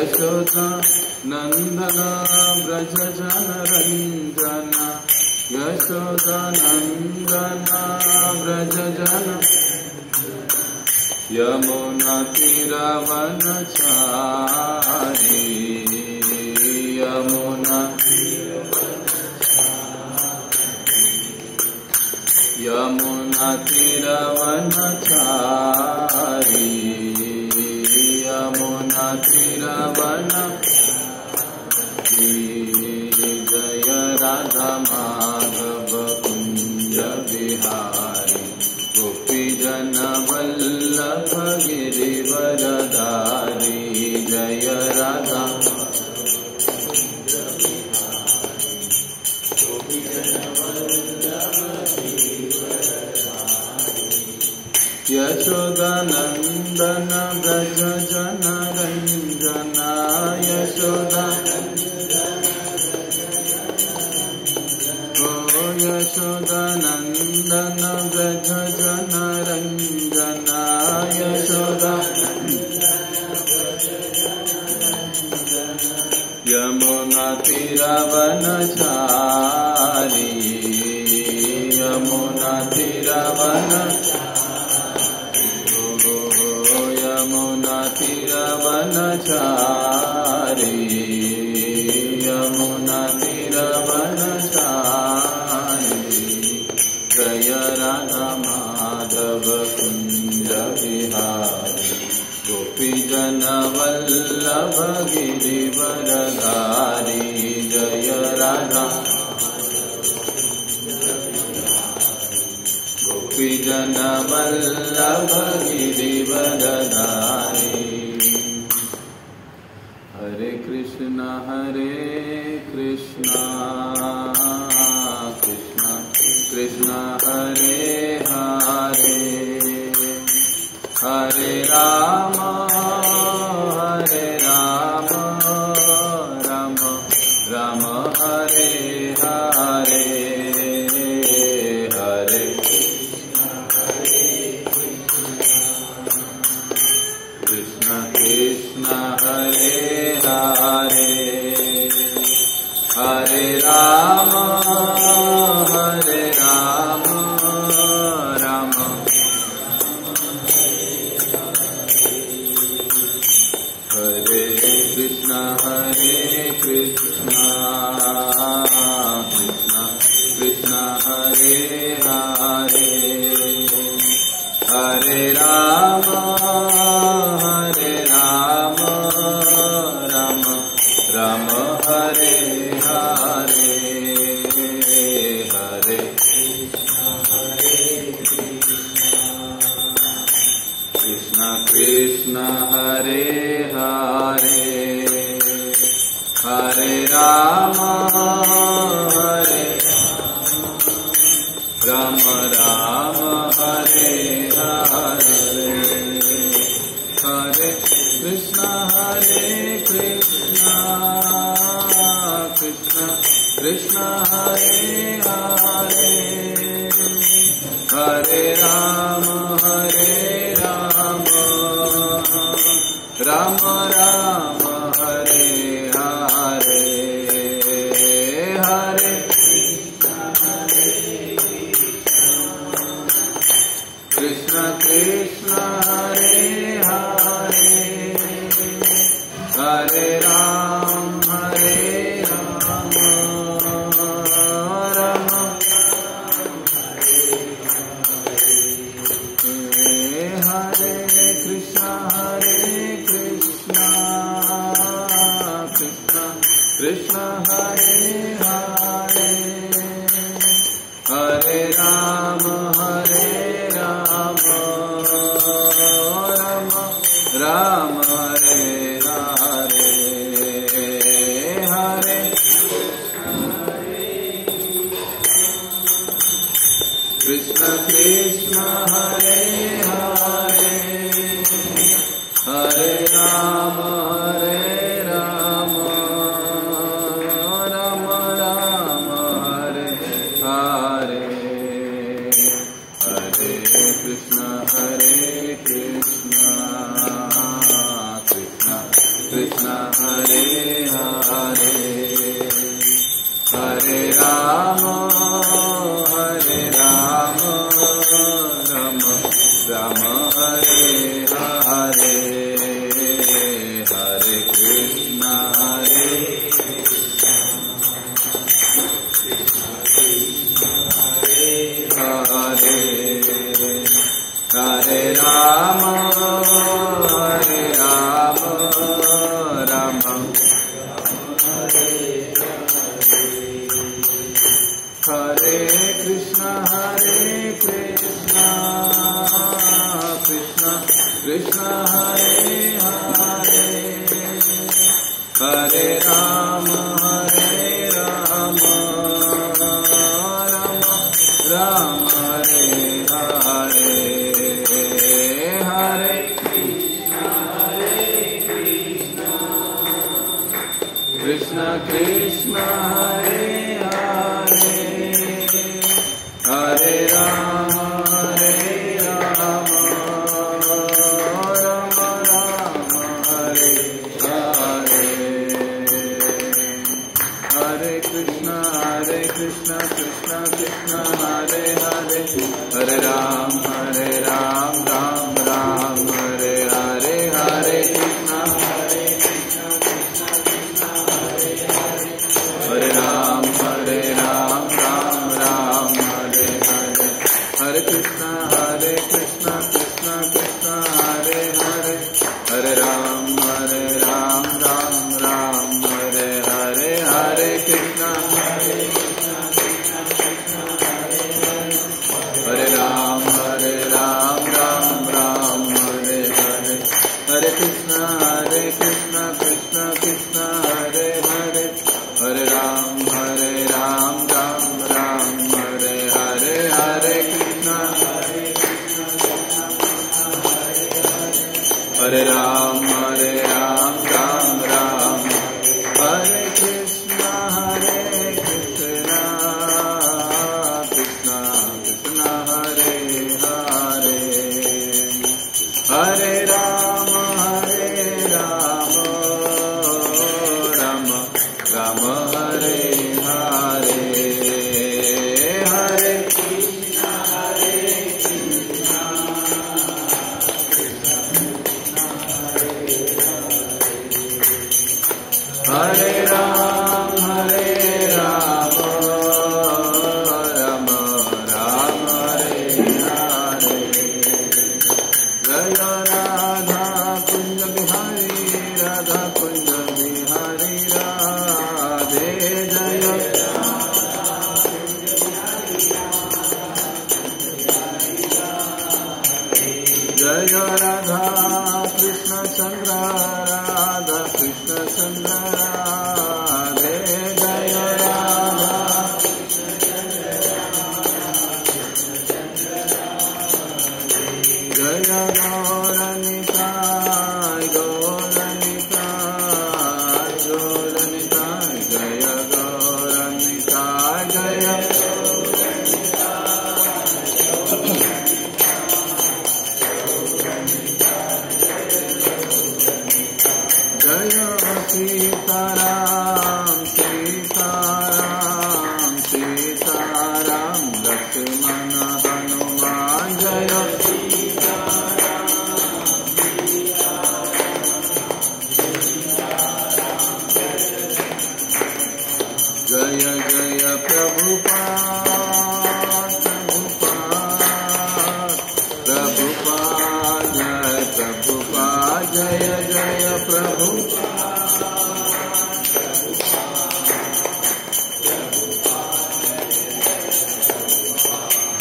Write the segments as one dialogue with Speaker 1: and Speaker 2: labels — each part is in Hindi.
Speaker 1: यशोदा नंदन व्रज जनरंजन यशोदा नंदन व्रज जन यमुना तीरवनचारी यमुना तीरवनचारी यमुना तीरवनचारी जय राधा माधव कुंज बिहारी गोपी जन वल्लभ गिरिवरधारी जय राधा यशोदा नंदन व्रज जनरंजन यशोदा यशोदा नंदन व्रज जनरंजन यशोदा यमुना तीरवनचारी यमुना तीरवनचारी यमुना तीरवनचारी जय राधा माधव कुंज बिहारी गोपी जन वल्लभ गिरिवरधारी जय राधा गोपी जन वल्लभ गिरिवरधारी हरे कृष्णा कृष्णा कृष्णा हरे हरे हरे राम राम राम हरे हरे हरे कृष्णा कृष्णा हरे हरे हरे राम राम हरे Krishna Krishna Krishna Hare Hare Hare Ram Ram Hare Hare Hare Krishna Krishna Hare Hare Hare Ram Ram Hare Hare Hare Krishna Krishna Hare Hare Hare Ram Ram Hare Hare Hare Krishna Krishna Hare Hare Hare Ram Krishna Hare Hare Hare Ram Ram Hare Hare Hare Krishna Krishna Hare Hare Hare Ram Krishna Hare Rama, Hare Rama, Rama Hare Krishna, Krishna Krishna Hare Hare, Hare Rama, Rama Rama Hare Hare, Hare Krishna Krishna Hare Hare, Hare Rama, Rama Rama Hare Hare, Hare Krishna Krishna Krishna Hare Hare, Hare Ram, Ram Ram Hare Hare, Hare Krishna Hare Ram, Ram Ram Hare Hare, Hare Krishna Krishna Krishna Hare Hare, Hare Ram, Ram Ram Hare Hare, Hare Krishna Hare Ram, Ram Ram Hare Hare, Hare Krishna Krishna Krishna Hare Hare, Hare Ram, Ram Ram Hare Hare, Hare Krishna Hare Ram, Ram Ram Hare Krishna Krishna Krishna Hare Hare, Hare Rama, Rama Rama Hare Hare, Hare Hare Ram, Rama Rama Hare Hare, Jaya Radha Kunja Bihari, Radha Kunja Bihari Radhe, Jaya Jaya Radha Krishna Chandra, Radha Krishna Chandra Radhe, Jaya Radha Jaya Gauranitai, Gauranitai, Jaya Gauranitai, Jaya Jaya Sitaram, Sitaram, Sitaram, Lakshmana Hanuman, Jaya Jaya Jaya Prabhupada, Prabhupada, Jaya Prabhupada, Jaya Jaya Prabhupada,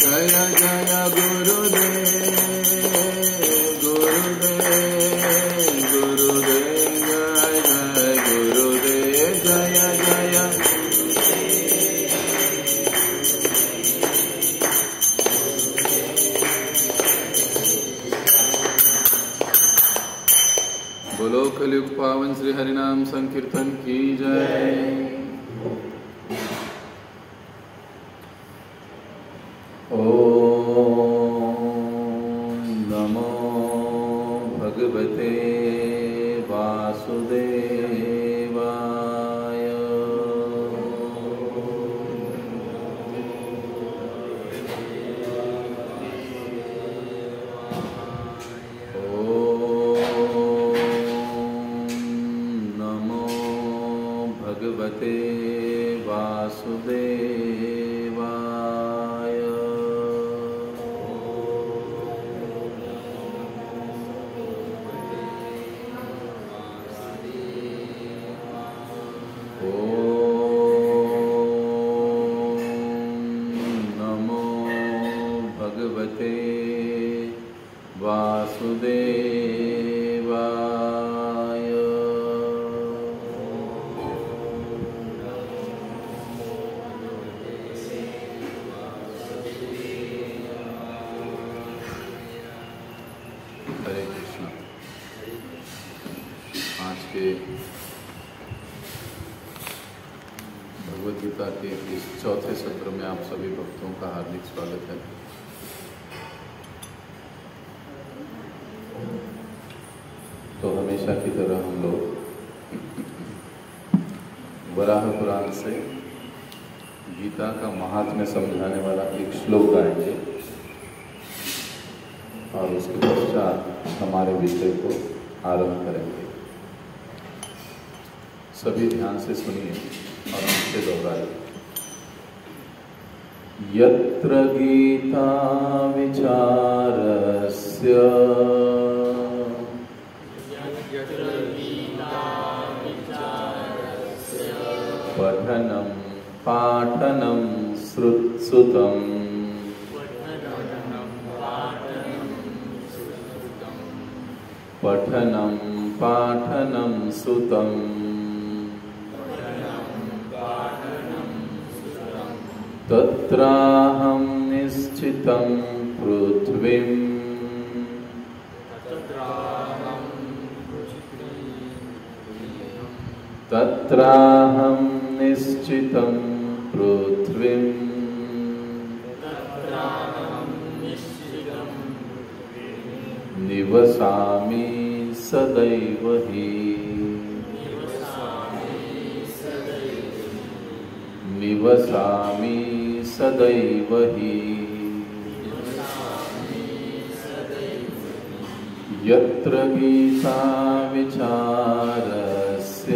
Speaker 1: Jaya Jaya Gurudev, Gurudev, Gurudev, Jaya Jaya Gurudev, Jaya Jaya बोलो कलयुग पावन श्री हरिनाम संकीर्तन की जय। ओम नमो भगवते वासुदेवाय। भगवते वासुदेवाय। वासुदेवाय। हरे कृष्ण। आज के भगवद गीता के इस चौथे सत्र में आप सभी भक्तों का हार्दिक स्वागत है। तो हमेशा की तरह हम लोग वराह पुराण से गीता का महात्म्य समझाने वाला एक श्लोक गाएंगे और उसके पश्चात हमारे विषय को आरंभ करेंगे। सभी ध्यान से सुनिए और हमसे दोहराइए। यत्र गीता विचारस्य पठनं पाठनं श्रुतम् पठनं पाठनं सुतम् तत्राहं निश्चितं पृथ्वीम् तत्राहं निश्चितं पृथ्वीम् निवसामि सदैव हि निवसामि सदैव हि यत्र गीता विचारस्य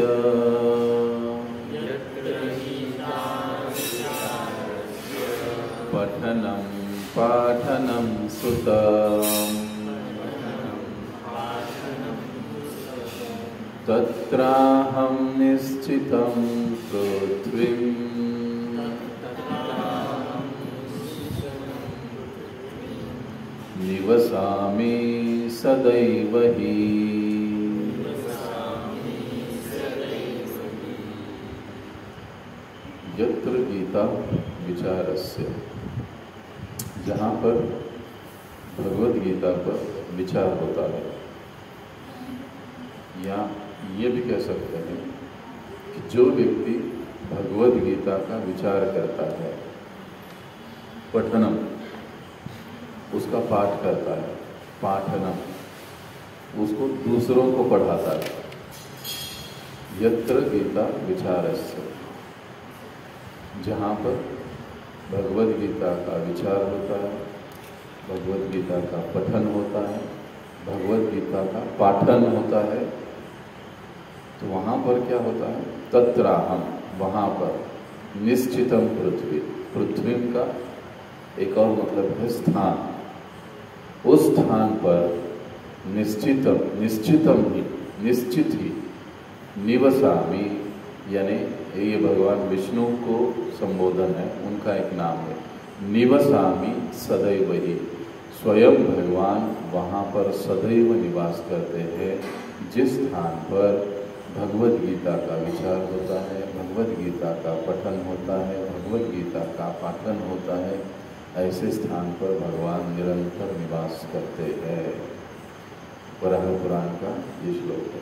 Speaker 1: पठनं पाठनं सुतम् तत्राहं निश्चितं पृथ्वीम् निवसामि सदैव हि यत्र गीता विचारस्य, जहाँ पर भगवद गीता पर विचार होता है, या ये भी कह सकते हैं कि जो व्यक्ति भगवद गीता का विचार करता है, पठनम उसका पाठ करता है, पाठनम उसको दूसरों को पढ़ाता है। यत्र गीता विचारस्य, जहाँ पर भगवद गीता का विचार होता है, भगवद गीता का पठन होता है, भगवद गीता का पाठन होता है, तो वहाँ पर क्या होता है? तत्राहम, वहाँ पर निश्चितम पृथ्वी, पृथ्वी का एक और मतलब है स्थान, उस स्थान पर निश्चितम, निश्चितम ही, निश्चित ही, निवसामि, यानी ये भगवान विष्णु को संबोधन है, उनका एक नाम है। निवसामि सदैव ही, स्वयं भगवान वहाँ पर सदैव निवास करते हैं, जिस स्थान पर भगवद गीता का विचार होता है, भगवद गीता का पठन होता है, भगवद गीता का पाठन होता है, ऐसे स्थान पर भगवान निरंतर निवास करते हैं। वराह पुराण का ये श्लोक है।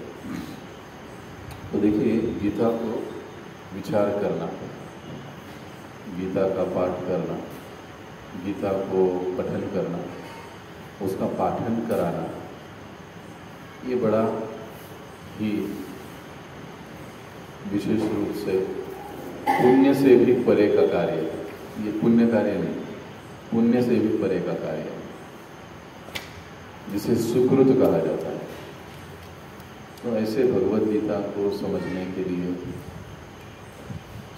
Speaker 1: तो देखिए, गीता को विचार करना, गीता का पाठ करना, गीता को पठन करना, उसका पाठन कराना, ये बड़ा ही विशेष रूप से पुण्य से भी परे का कार्य है। ये पुण्य कार्य नहीं, पुण्य से भी परे का कार्य है, जिसे सुकृत कहा जाता है। तो ऐसे भगवद गीता को समझने के लिए,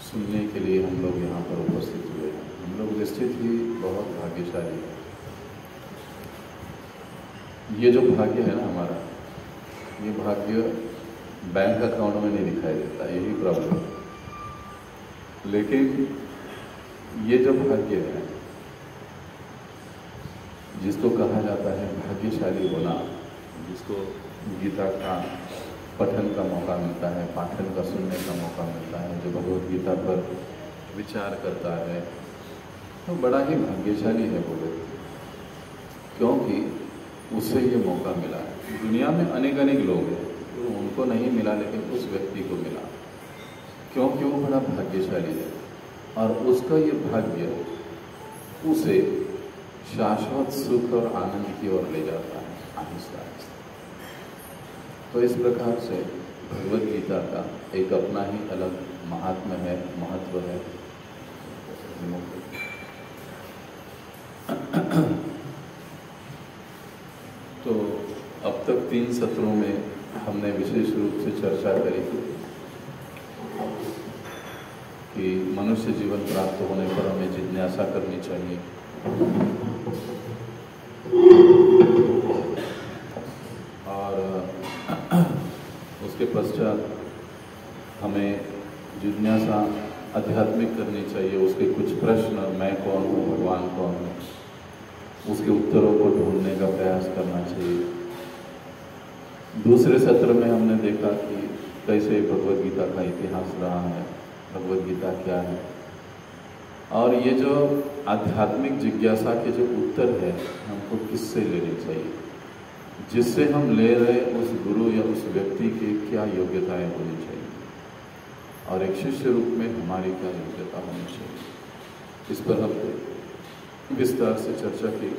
Speaker 1: सुनने के लिए हम लोग यहाँ पर उपस्थित हुए हैं। हम लोग निश्चित ही बहुत भाग्यशाली हैं। ये जो भाग्य है ना हमारा, ये भाग्य बैंक अकाउंट में नहीं दिखाई देता, यही प्रॉब्लम है। लेकिन ये जो भाग्य है, जिसको कहा जाता है भाग्यशाली होना, जिसको गीता का पठन का मौका मिलता है, पाठन का सुनने का मौका मिलता है, जो भगवद गीता पर विचार करता है, तो बड़ा ही भाग्यशाली है वो व्यक्ति, क्योंकि उससे ये मौका मिला है। दुनिया में अनेक लोग हैं, तो उनको नहीं मिला, लेकिन उस व्यक्ति को मिला, क्योंकि वो बड़ा भाग्यशाली है और उसका ये भाग्य उसे शाश्वत सुख और आनंद की ओर ले जाता है आहिस्ता आहिस्ता। तो इस प्रकार से भगवद गीता का एक अपना ही अलग महात्म्य है, महत्व है। तो अब तक 3 सत्रों में हमने विशेष रूप से चर्चा करी कि मनुष्य जीवन प्राप्त होने पर हमें जिज्ञासा करनी चाहिए, और उसके पश्चात हमें जिज्ञासा आध्यात्मिक करनी चाहिए। उसके कुछ प्रश्न, मैं कौन हूँ, भगवान कौन है, उसके उत्तरों को ढूंढने का प्रयास करना चाहिए। दूसरे सत्र में हमने देखा कि कैसे भगवद गीता का इतिहास रहा है, भगवद गीता क्या है, और ये जो आध्यात्मिक जिज्ञासा के जो उत्तर है हमको किससे लेने चाहिए, जिससे हम ले रहे उस गुरु या उस व्यक्ति की क्या योग्यताएं होनी चाहिए, और एक शिष्य रूप में हमारी क्या योग्यता होनी चाहिए। इस पर हमने विस्तार से चर्चा की।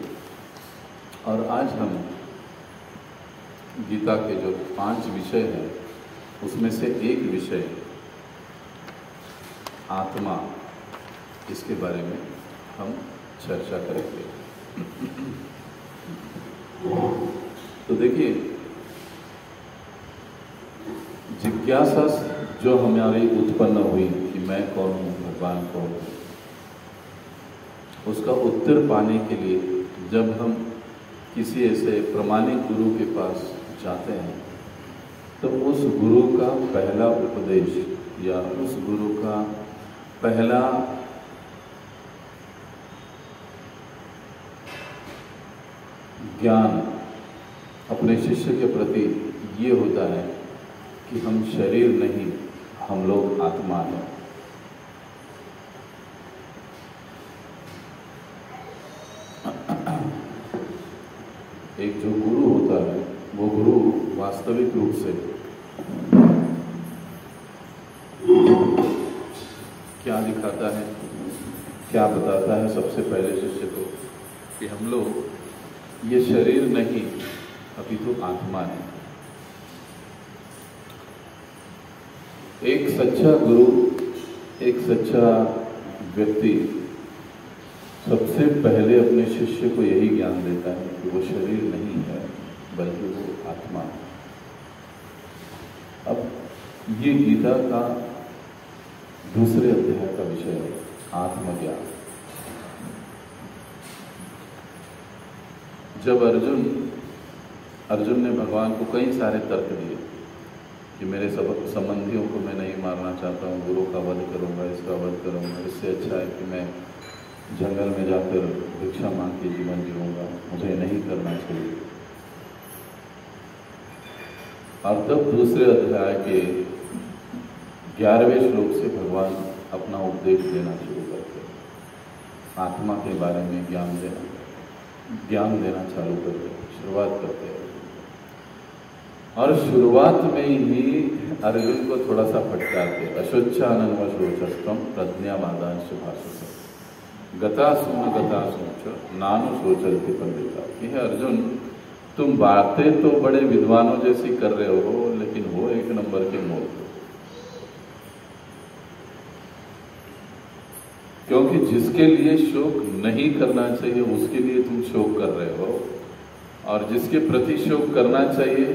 Speaker 1: और आज हम गीता के जो 5 विषय हैं उसमें से एक विषय आत्मा, इसके बारे में हम चर्चा करेंगे। तो देखिए, जिज्ञासा जो हमारी उत्पन्न हुई कि मैं कौन हूँ, भगवान कौन हूँ, उसका उत्तर पाने के लिए जब हम किसी ऐसे प्रमाणिक गुरु के पास जाते हैं, तो उस गुरु का पहला उपदेश या उस गुरु का पहला ज्ञान अपने शिष्य के प्रति ये होता है कि हम शरीर नहीं, हम लोग आत्मा हैं। एक जो गुरु होता है वो गुरु वास्तविक रूप से क्या दिखाता है, क्या बताता है सबसे पहले शिष्य को कि हम लोग ये शरीर नहीं अपितु आत्मा है। एक सच्चा गुरु, एक सच्चा व्यक्ति सबसे पहले अपने शिष्य को यही ज्ञान देता है कि वो शरीर नहीं है बल्कि वो आत्मा है। अब ये गीता का दूसरे अध्याय का विषय है, आत्मज्ञान। जब अर्जुन ने भगवान को कई सारे तर्क दिए कि मेरे सब संबंधियों को मैं नहीं मारना चाहता हूँ, गुरु का वध करूँगा, इसका वध करूँगा, इससे अच्छा है कि मैं जंगल में जाकर भिक्षा मांग के जीवन जीऊँगा, मुझे नहीं करना चाहिए। और तब दूसरे अध्याय के 11वें श्लोक से भगवान अपना उपदेश देना शुरू करते हैं, आत्मा के बारे में ज्ञान देना चालू करते हैं, शुरुआत करते हैं। और शुरुआत में ही अर्जुन को थोड़ा सा फटकारते, अशोचानन्वशोचस्तम प्रज्ञावादांश भाषते गतासून नानु सोचलते पंडिता। यह अर्जुन, तुम बातें तो बड़े विद्वानों जैसी कर रहे हो, लेकिन वो 1 नंबर के मूर्ख। क्योंकि जिसके लिए शोक नहीं करना चाहिए उसके लिए तुम शोक कर रहे हो, और जिसके प्रति शोक करना चाहिए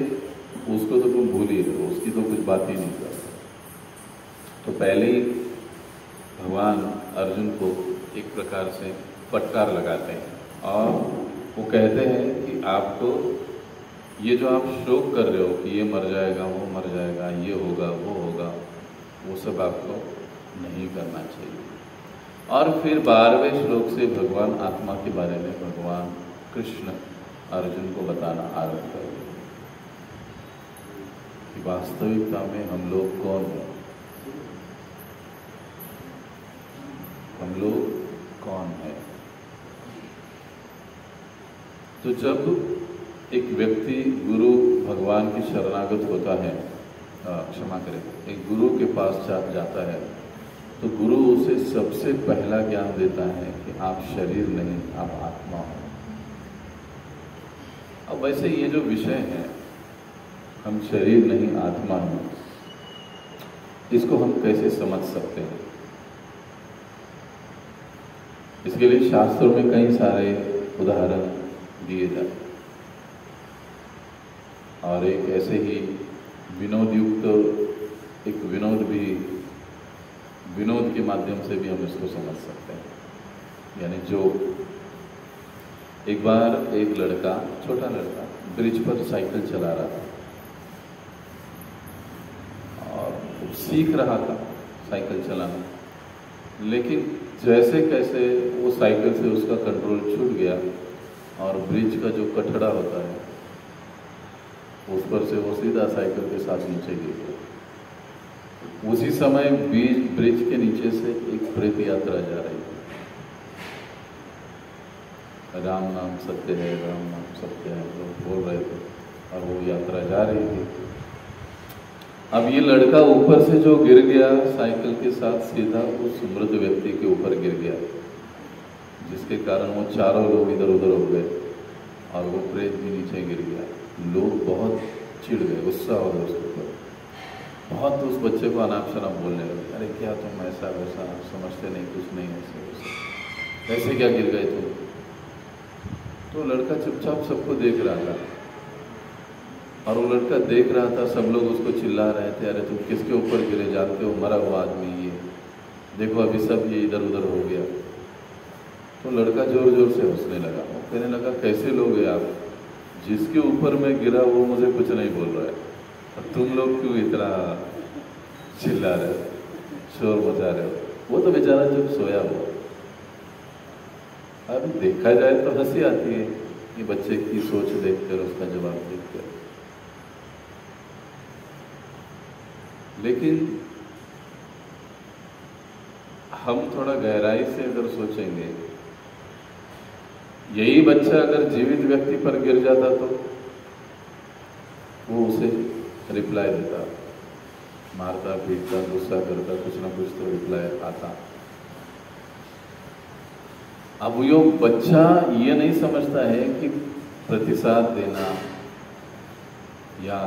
Speaker 1: उसको तो तुम भूल ही रहे हो, उसकी तो कुछ बात ही नहीं कर। तो पहले ही भगवान अर्जुन को एक प्रकार से फटकार लगाते हैं और वो कहते हैं कि आपको ये जो आप शोक कर रहे हो कि ये मर जाएगा, वो मर जाएगा, ये होगा, वो होगा, वो सब आपको नहीं करना चाहिए। और फिर 12वें श्लोक से भगवान आत्मा के बारे में भगवान कृष्ण अर्जुन को बताना आरंभ कर दिया कि वास्तविकता में हम लोग कौन हैं, हम लोग कौन हैं। तो जब एक व्यक्ति गुरु भगवान की शरणागत होता है, क्षमा करें, एक गुरु के पास जाता है, तो गुरु उसे सबसे पहला ज्ञान देता है कि आप शरीर नहीं, आप आत्मा हो। अब वैसे ये जो विषय है, हम शरीर नहीं आत्मा हैं, इसको हम कैसे समझ सकते हैं? इसके लिए शास्त्रों में कई सारे उदाहरण दिए जाते हैं और एक ऐसे ही विनोद युक्त एक विनोद के माध्यम से भी हम इसको समझ सकते हैं। यानी जो एक बार एक लड़का, छोटा लड़का, ब्रिज पर साइकिल चला रहा था और सीख रहा था साइकिल चलाना, लेकिन जैसे कैसे वो साइकिल से उसका कंट्रोल छूट गया और ब्रिज का जो कठड़ा होता है उस पर से वो सीधा साइकिल के साथ नीचे गिर गया। उसी समय ब्रिज के नीचे से एक प्रेत यात्रा जा रही थी। राम नाम सत्य है, राम नाम सत्य है, लोग बोल रहे थे और वो यात्रा जा रही थी। अब ये लड़का ऊपर से जो गिर गया साइकिल के साथ, सीधा उस मृत व्यक्ति के ऊपर गिर गया, जिसके कारण वो चारों लोग इधर उधर हो गए और वो प्रेत भी नीचे गिर गया। लोग बहुत चिढ़ गए, गुस्सा हो गया उसके ऊपर, बहुत उस बच्चे को अनाप शनाप बोलने लगे, अरे क्या तुम ऐसा वैसा समझते नहीं, कुछ नहीं, ऐसे वैसे, ऐसे क्या गिर गए तुम? तो लड़का चुपचाप सबको देख रहा था और वो लड़का देख रहा था, सब लोग उसको चिल्ला रहे थे, अरे तुम किसके ऊपर गिरे, जानते हो मरा हुआ आदमी ये, देखो अभी सब ये इधर उधर हो गया। तो लड़का जोर जोर से हंसने लगा, वो कहने लगा, कैसे लोग हैं आप, जिसके ऊपर मैं गिरा वो मुझे कुछ नहीं बोल रहा है और तुम लोग क्यों इतना चिल्ला रहे हो, शोर मचा रहे हो? वो तो बेचारा जब सोया हुआ। अब देखा जाए तो हंसी आती है कि बच्चे की सोच देखकर, उसका जवाब देखकर, लेकिन हम थोड़ा गहराई से अगर सोचेंगे, यही बच्चा अगर जीवित व्यक्ति पर गिर जाता तो वो उसे रिप्लाई देता, मारता पीटता गुस्सा करता, कुछ ना कुछ तो रिप्लाई आता। अब यो बच्चा ये नहीं समझता है कि प्रतिसाद देना या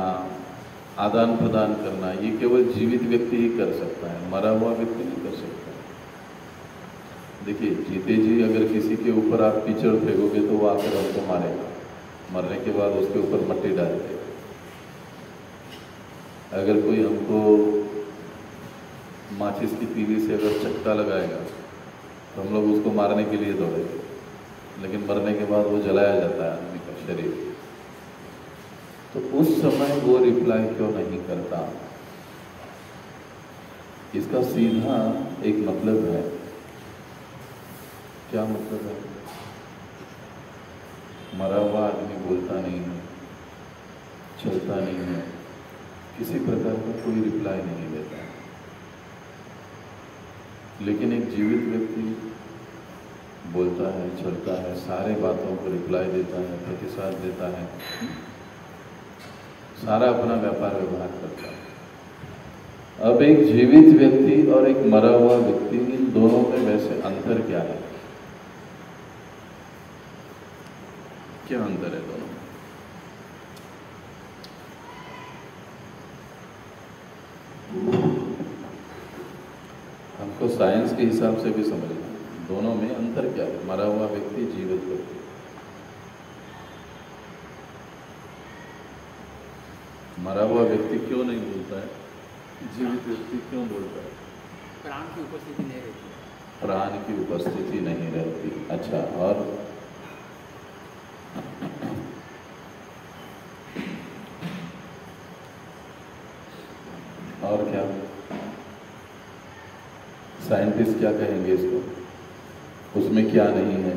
Speaker 1: आदान प्रदान करना ये केवल जीवित व्यक्ति ही कर सकता है, मरा हुआ व्यक्ति नहीं कर सकता। देखिए, जीते जी अगर किसी के ऊपर आप कीचड़ फेंकोगे तो वो आकर हमको मारेगा, मरने के बाद उसके ऊपर मट्टी डाल देगा। अगर कोई हमको माचिस की तीली से अगर चटका लगाएगा तो हम लोग उसको मारने के लिए दौड़ेंगे, लेकिन मरने के बाद वो जलाया जाता है आदमी का शरीर। तो उस समय वो रिप्लाई क्यों नहीं करता? इसका सीधा एक मतलब है। क्या मतलब है? मरा हुआ आदमी बोलता नहीं है, चलता नहीं है, किसी प्रकार का कोई रिप्लाई नहीं देता है, लेकिन एक जीवित व्यक्ति बोलता है, चलता है, सारे बातों को रिप्लाई देता है, प्रतिसाद देता है, सारा अपना व्यापार व्यवहार करता है। अब एक जीवित व्यक्ति और एक मरा हुआ व्यक्ति, इन दोनों में वैसे अंतर क्या है? क्या अंतर है दोनों में? हमको साइंस के हिसाब से भी समझना, दोनों में अंतर क्या है? मरा हुआ व्यक्ति, जीवित व्यक्ति। मरा हुआ व्यक्ति क्यों नहीं बोलता है, जीवित व्यक्ति क्यों बोलता है?
Speaker 2: प्राण की उपस्थिति नहीं रहती।
Speaker 1: प्राण की उपस्थिति नहीं रहती। अच्छा, और क्या? साइंटिस्ट क्या कहेंगे इसको? उसमें क्या नहीं है?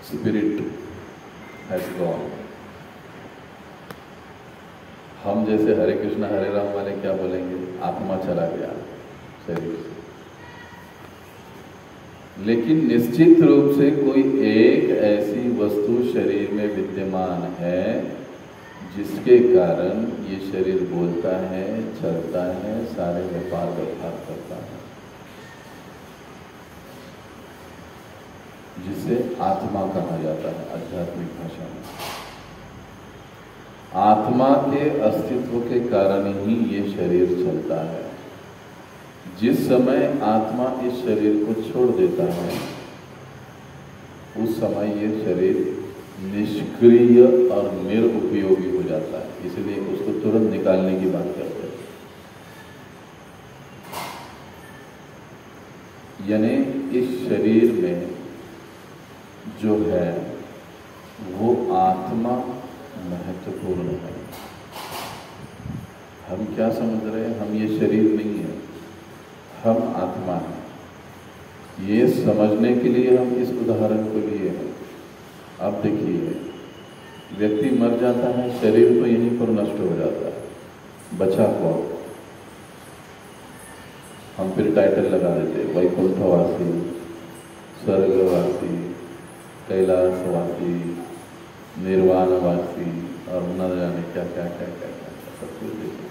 Speaker 1: Spirit has gone. हम जैसे हरे कृष्णा हरे राम वाले क्या बोलेंगे, आत्मा चला गया शरीर से। लेकिन निश्चित रूप से कोई एक ऐसी वस्तु शरीर में विद्यमान है जिसके कारण ये शरीर बोलता है, चलता है, सारे व्यापार व्यवहार करता है, जिसे आत्मा कहा जाता है आध्यात्मिक भाषा में। आत्मा के अस्तित्व के कारण ही ये शरीर चलता है। जिस समय आत्मा इस शरीर को छोड़ देता है उस समय ये शरीर निष्क्रिय और निरुपयोगी हो जाता है, इसलिए उसको तुरंत निकालने की बात करते हैं। यानी इस शरीर में जो है वो आत्मा महत्वपूर्ण है। हम क्या समझ रहे हैं, हम ये शरीर नहीं है, हम आत्मा हैं। ये समझने के लिए हम इस उदाहरण को लिए हैं। अब देखिए, व्यक्ति मर जाता है, शरीर तो यहीं पर नष्ट हो जाता है, बचा कौन? हम फिर टाइटल लगा देते, वैकुंठवासी, स्वर्गवासी, कैलाशवासी, निर्वाणवासी और न जाने क्या क्या क्या क्या क्या सब कुछ देखिए।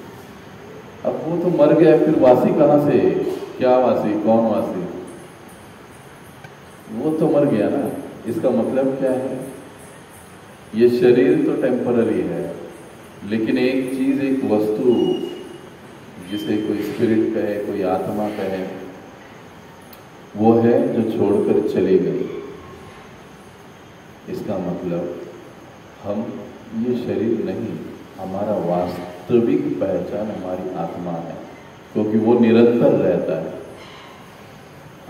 Speaker 1: अब वो तो मर गया, फिर वासी कहाँ से? क्या वासी, कौन वासी? वो तो मर गया ना। इसका मतलब क्या है, ये शरीर तो टेम्पररी है, लेकिन एक चीज, एक वस्तु जिसे कोई स्पिरिट कहे, कोई आत्मा कहे, वो है जो छोड़कर चली गई। इसका मतलब हम ये शरीर नहीं, हमारा वास्तविक पहचान हमारी आत्मा है, क्योंकि वो निरंतर रहता है।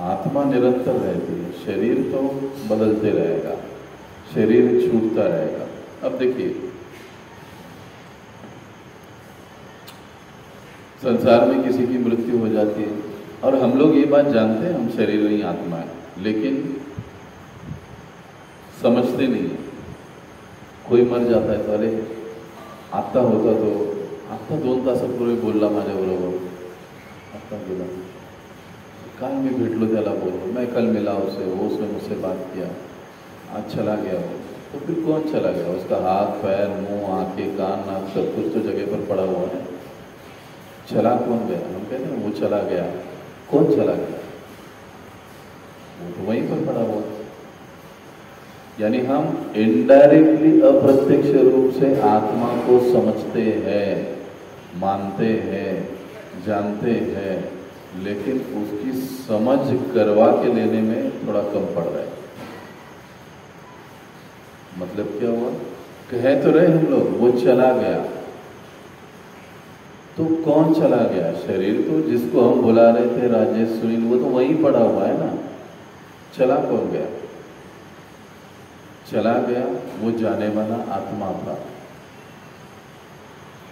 Speaker 1: आत्मा निरंतर रहती है, शरीर तो बदलते रहेगा, शरीर छूटता रहेगा। अब देखिए, संसार में किसी की मृत्यु हो जाती है और हम लोग ये बात जानते हैं हम शरीर नहीं आत्मा है, लेकिन समझते नहीं है। कोई मर जाता है तो अरे आता होता तो आता 2 तासापूर्वी बोलला माझ्याबरोबर, आता गेला, काल मी भेटलो त्याला बोलो, मैं कल मिला उसे, वो उसने मुझसे बात किया, आज चला गया वो। तो फिर कौन चला गया? उसका हाथ, पैर, मुंह, आंखें, कान, नाक सब कुछ तो जगह पर पड़ा हुआ है। चला कौन गया? हम कहते हैं वो चला गया। कौन चला गया? वो तो वहीं पर पड़ा हुआ। यानी हम इनडायरेक्टली, अप्रत्यक्ष रूप से आत्मा को समझते हैं, मानते हैं, जानते हैं, लेकिन उसकी समझ करवा के लेने में थोड़ा कम पड़ रहा है। मतलब क्या हुआ? कह तो रहे हम लोग वो चला गया, तो कौन चला गया? शरीर तो जिसको हम बुला रहे थे राजेश, सुनील, वो तो वहीं पड़ा हुआ है ना। चला कौन गया? चला गया वो जाने वाला आत्मा था,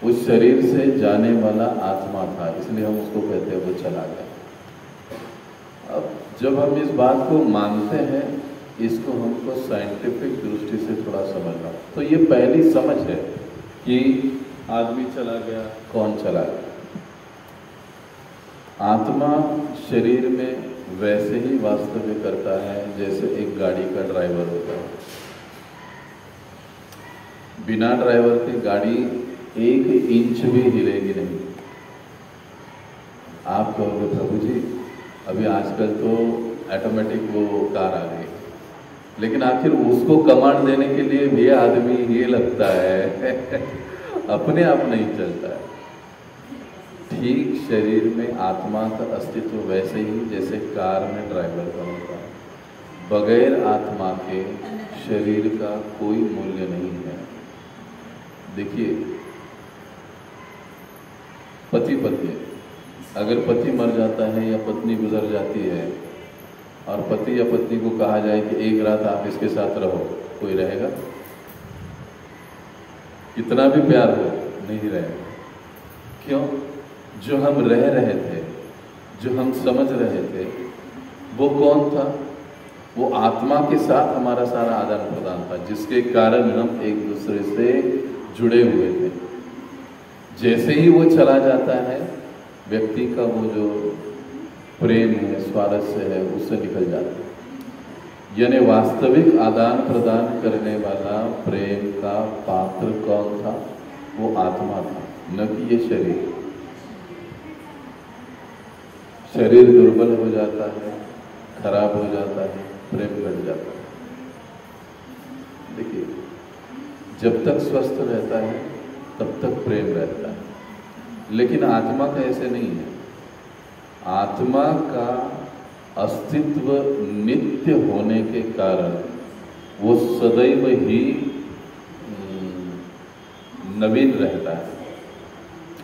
Speaker 1: उस शरीर से जाने वाला आत्मा था, इसलिए हम उसको कहते हैं वो चला गया। अब जब हम इस बात को मानते हैं, इसको हमको साइंटिफिक दृष्टि से थोड़ा समझना। तो ये पहली समझ है कि आदमी चला गया, कौन चला गया। आत्मा शरीर में वैसे ही वास्तव्य करता है जैसे एक गाड़ी का ड्राइवर होता है। बिना ड्राइवर के गाड़ी 1 इंच भी हिलेगी नहीं। आप कहोगे प्रभु जी अभी आजकल तो ऑटोमेटिक वो कार आ गई, लेकिन आखिर उसको कमांड देने के लिए भी आदमी ये लगता है अपने आप नहीं चलता है। ठीक शरीर में आत्मा का अस्तित्व वैसे ही जैसे कार में ड्राइवर का होता है। बगैर आत्मा के शरीर का कोई मूल्य नहीं है। देखिए, पति पत्नी, अगर पति मर जाता है या पत्नी गुजर जाती है और पति या पत्नी को कहा जाए कि एक रात आप इसके साथ रहो, कोई रहेगा? कितना भी प्यार हो नहीं रहेगा। क्यों? जो हम रह रहे थे, जो हम समझ रहे थे, वो कौन था? वो आत्मा के साथ हमारा सारा आदान प्रदान था, जिसके कारण हम एक दूसरे से जुड़े हुए थे। जैसे ही वो चला जाता है, व्यक्ति का वो जो प्रेम है, स्वारस्य है, उससे निकल जाता है। यानी वास्तविक आदान प्रदान करने वाला प्रेम का पात्र कौन था? वो आत्मा था, न कि ये शरीर। शरीर दुर्बल हो जाता है, खराब हो जाता है, प्रेम घट जाता है। देखिए, जब तक स्वस्थ रहता है तब तक प्रेम रहता है, लेकिन आत्मा का ऐसे नहीं है। आत्मा का अस्तित्व नित्य होने के कारण वो सदैव ही नवीन रहता है।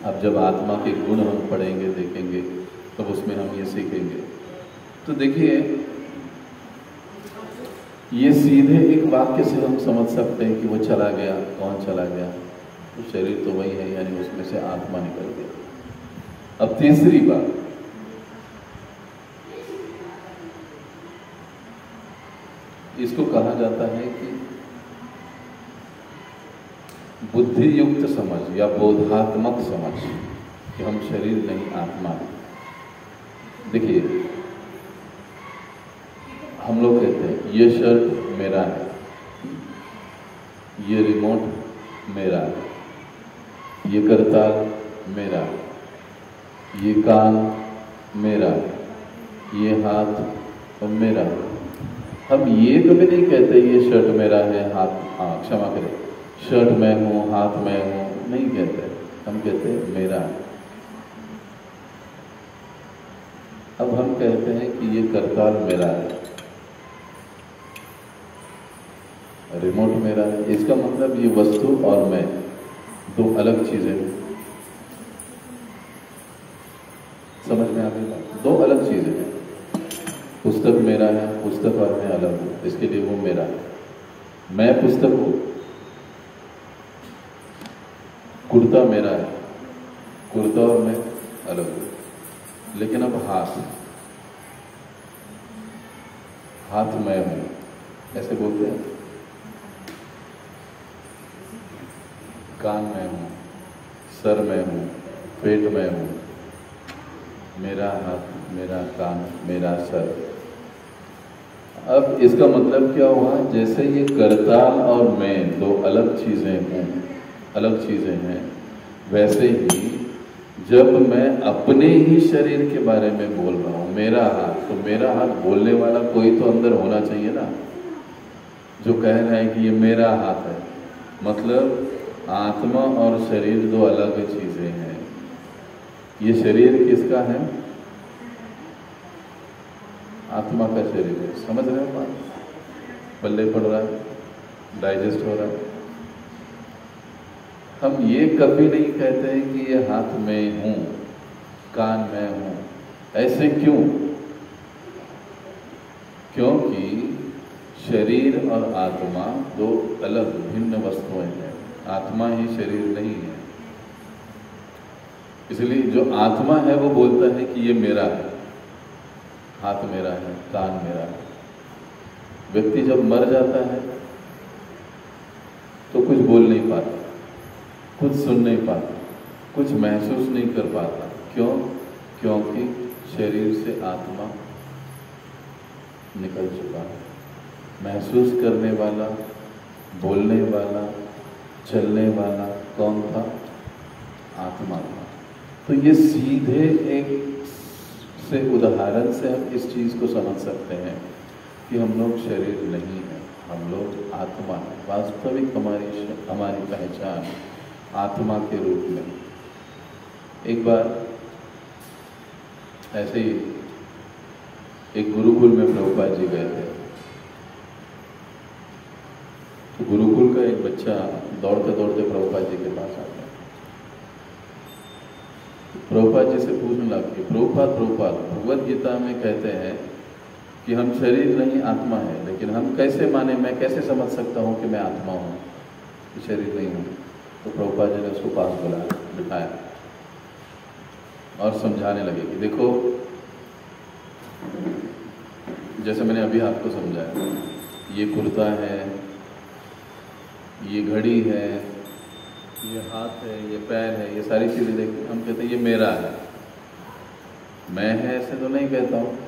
Speaker 1: अब जब आत्मा के गुण हम पढ़ेंगे, देखेंगे, तब उसमें हम ये सीखेंगे। तो देखिए, ये सीधे एक वाक्य से हम समझ सकते हैं कि वो चला गया। कौन चला गया? तो शरीर तो वही है, यानी उसमें से आत्मा निकल गया। अब तीसरी बात, इसको कहा जाता है कि बुद्धि युक्त समझ या बोधात्मक समझ कि हम शरीर नहीं, आत्मा है। देखिए, हम लोग कहते हैं ये शर्ट मेरा है, ये रिमोट मेरा है, ये करताल मेरा है, ये कान मेरा है, ये हाथ मेरा है। हम ये कभी नहीं कहते ये शर्ट मेरा है, हाथ, क्षमा करें, शर्ट मैं हूँ, हाथ मैं हूँ, नहीं कहते। हम कहते हैं मेरा है। अब हम कहते हैं कि ये करताल मेरा है, रिमोट मेरा है। इसका मतलब ये वस्तु और मैं दो अलग चीजें हैं। समझ में आ गई बात? दो अलग चीजें हैं। पुस्तक मेरा है, पुस्तक और मैं अलग हूं, इसके लिए वो मेरा है। मैं पुस्तक हूं, कुर्ता मेरा है, कुर्ता और मैं अलग हूं। लेकिन अब हाथ मैं हूं, ऐसे बोलते हैं। कान मैं हूं, सर मैं हूं, पेट मैं हूं, मेरा हाथ, मेरा कान, मेरा सर। अब इसका मतलब क्या हुआ? जैसे ये करताल और मैं दो अलग चीजें हूं, अलग चीजें हैं, वैसे ही जब मैं अपने ही शरीर के बारे में बोल रहा हूं, मेरा हाथ, तो मेरा हाथ बोलने वाला कोई तो अंदर होना चाहिए ना, जो कह रहा है कि ये मेरा हाथ है। मतलब आत्मा और शरीर दो अलग चीजें हैं। ये शरीर किसका है? आत्मा का शरीर है। समझ रहे हो बात? पल्ले पड़ रहा है, डाइजेस्ट हो रहा है। हम ये कभी नहीं कहते हैं कि ये हाथ में हूं, कान में हूं। ऐसे क्यों? क्योंकि शरीर और आत्मा दो अलग भिन्न वस्तुएं हैं। आत्मा ही शरीर नहीं है। इसलिए जो आत्मा है वो बोलता है कि ये मेरा है, हाथ मेरा है, कान मेरा है। व्यक्ति जब मर जाता है तो कुछ बोल नहीं पाता, कुछ सुन नहीं पाता, कुछ महसूस नहीं कर पाता। क्यों? क्योंकि शरीर से आत्मा निकल चुका है। महसूस करने वाला, बोलने वाला, चलने वाला कौन था? आत्मा था। तो ये सीधे एक से उदाहरण से हम इस चीज को समझ सकते हैं कि हम लोग शरीर नहीं है, हम लोग आत्मा है। वास्तविक हमारी पहचान आत्मा के रूप में। एक बार ऐसे ही एक गुरुकुल में प्रभुपाद जी गए थे। तो गुरुकुल का एक बच्चा दौड़ते दौड़ते प्रभुपाद जी के पास आ गया। प्रभुपाद जी से पूछने लगा कि प्रभुपाद भगवद गीता में कहते हैं कि हम शरीर नहीं आत्मा है, लेकिन हम कैसे माने, मैं कैसे समझ सकता हूँ कि मैं आत्मा हूँ, कि शरीर नहीं हूँ? तो प्रभुपाद जी ने उसको पास बुलाया, बिठाया और समझाने लगे कि देखो, जैसे मैंने अभी आपको समझाया, ये कुर्ता है, ये घड़ी है, ये हाथ है, ये पैर है, ये सारी चीज़ें देखते हम कहते हैं ये मेरा है, मैं है ऐसे तो नहीं कहता हूँ।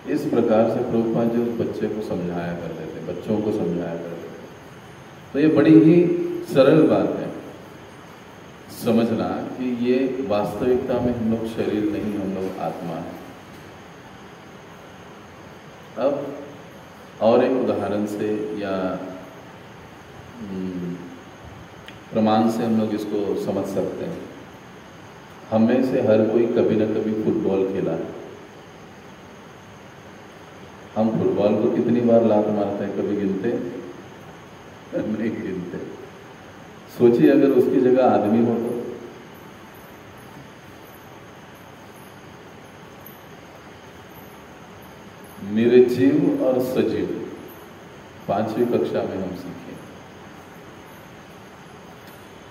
Speaker 1: इस प्रकार से प्रभुपाद जी उस बच्चे को समझाया करते थे, बच्चों को समझाया करते थे। तो ये बड़ी ही सरल बात है समझना कि ये वास्तविकता में हम लोग शरीर नहीं, हम लोग आत्मा है। अब और एक उदाहरण से या प्रमाण से हम लोग इसको समझ सकते हैं। हम में से हर कोई कभी न कभी फुटबॉल खेला है। हम फुटबॉल को कितनी बार लात मारते हैं, कभी गिनते? नहीं गिनते। सोचिए अगर उसकी जगह आदमी हो तो। निर्जीव और सजीव 5वीं कक्षा में हम सीखे।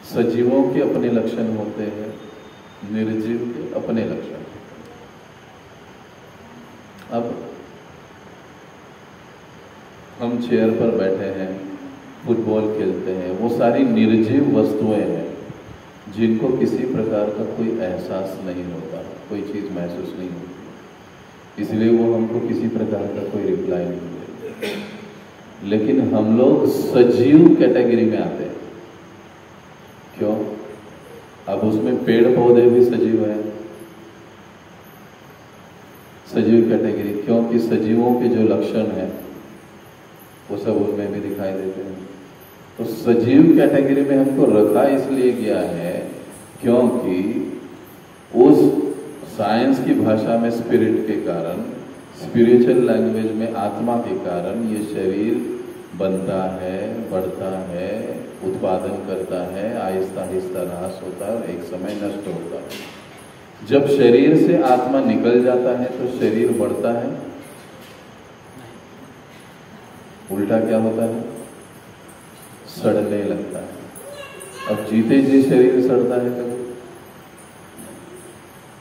Speaker 1: सजीवों के अपने लक्षण होते हैं, निर्जीव के अपने लक्षण होते हैं। अब हम चेयर पर बैठे हैं, फुटबॉल खेलते हैं, वो सारी निर्जीव वस्तुएं हैं जिनको किसी प्रकार का कोई एहसास नहीं होता, कोई चीज़ महसूस नहीं होती, इसलिए वो हमको किसी प्रकार का कोई रिप्लाई नहीं देते। लेकिन हम लोग सजीव कैटेगरी में आते हैं। क्यों? अब उसमें पेड़ पौधे भी सजीव हैं, सजीव कैटेगरी, क्योंकि सजीवों के जो लक्षण हैं वो सब उनमें भी दिखाई देते हैं। तो सजीव कैटेगरी में हमको रखा इसलिए गया है क्योंकि उस साइंस की भाषा में स्पिरिट के कारण, स्पिरिचुअल लैंग्वेज में आत्मा के कारण ये शरीर बनता है, बढ़ता है, उत्पादन करता है, आहिस्ता आहिस्ता नाश होता है और एक समय नष्ट होता है। जब शरीर से आत्मा निकल जाता है तो शरीर बढ़ता है, उल्टा क्या होता है? सड़ने लगता है। अब जीते जी शरीर सड़ता है कभी।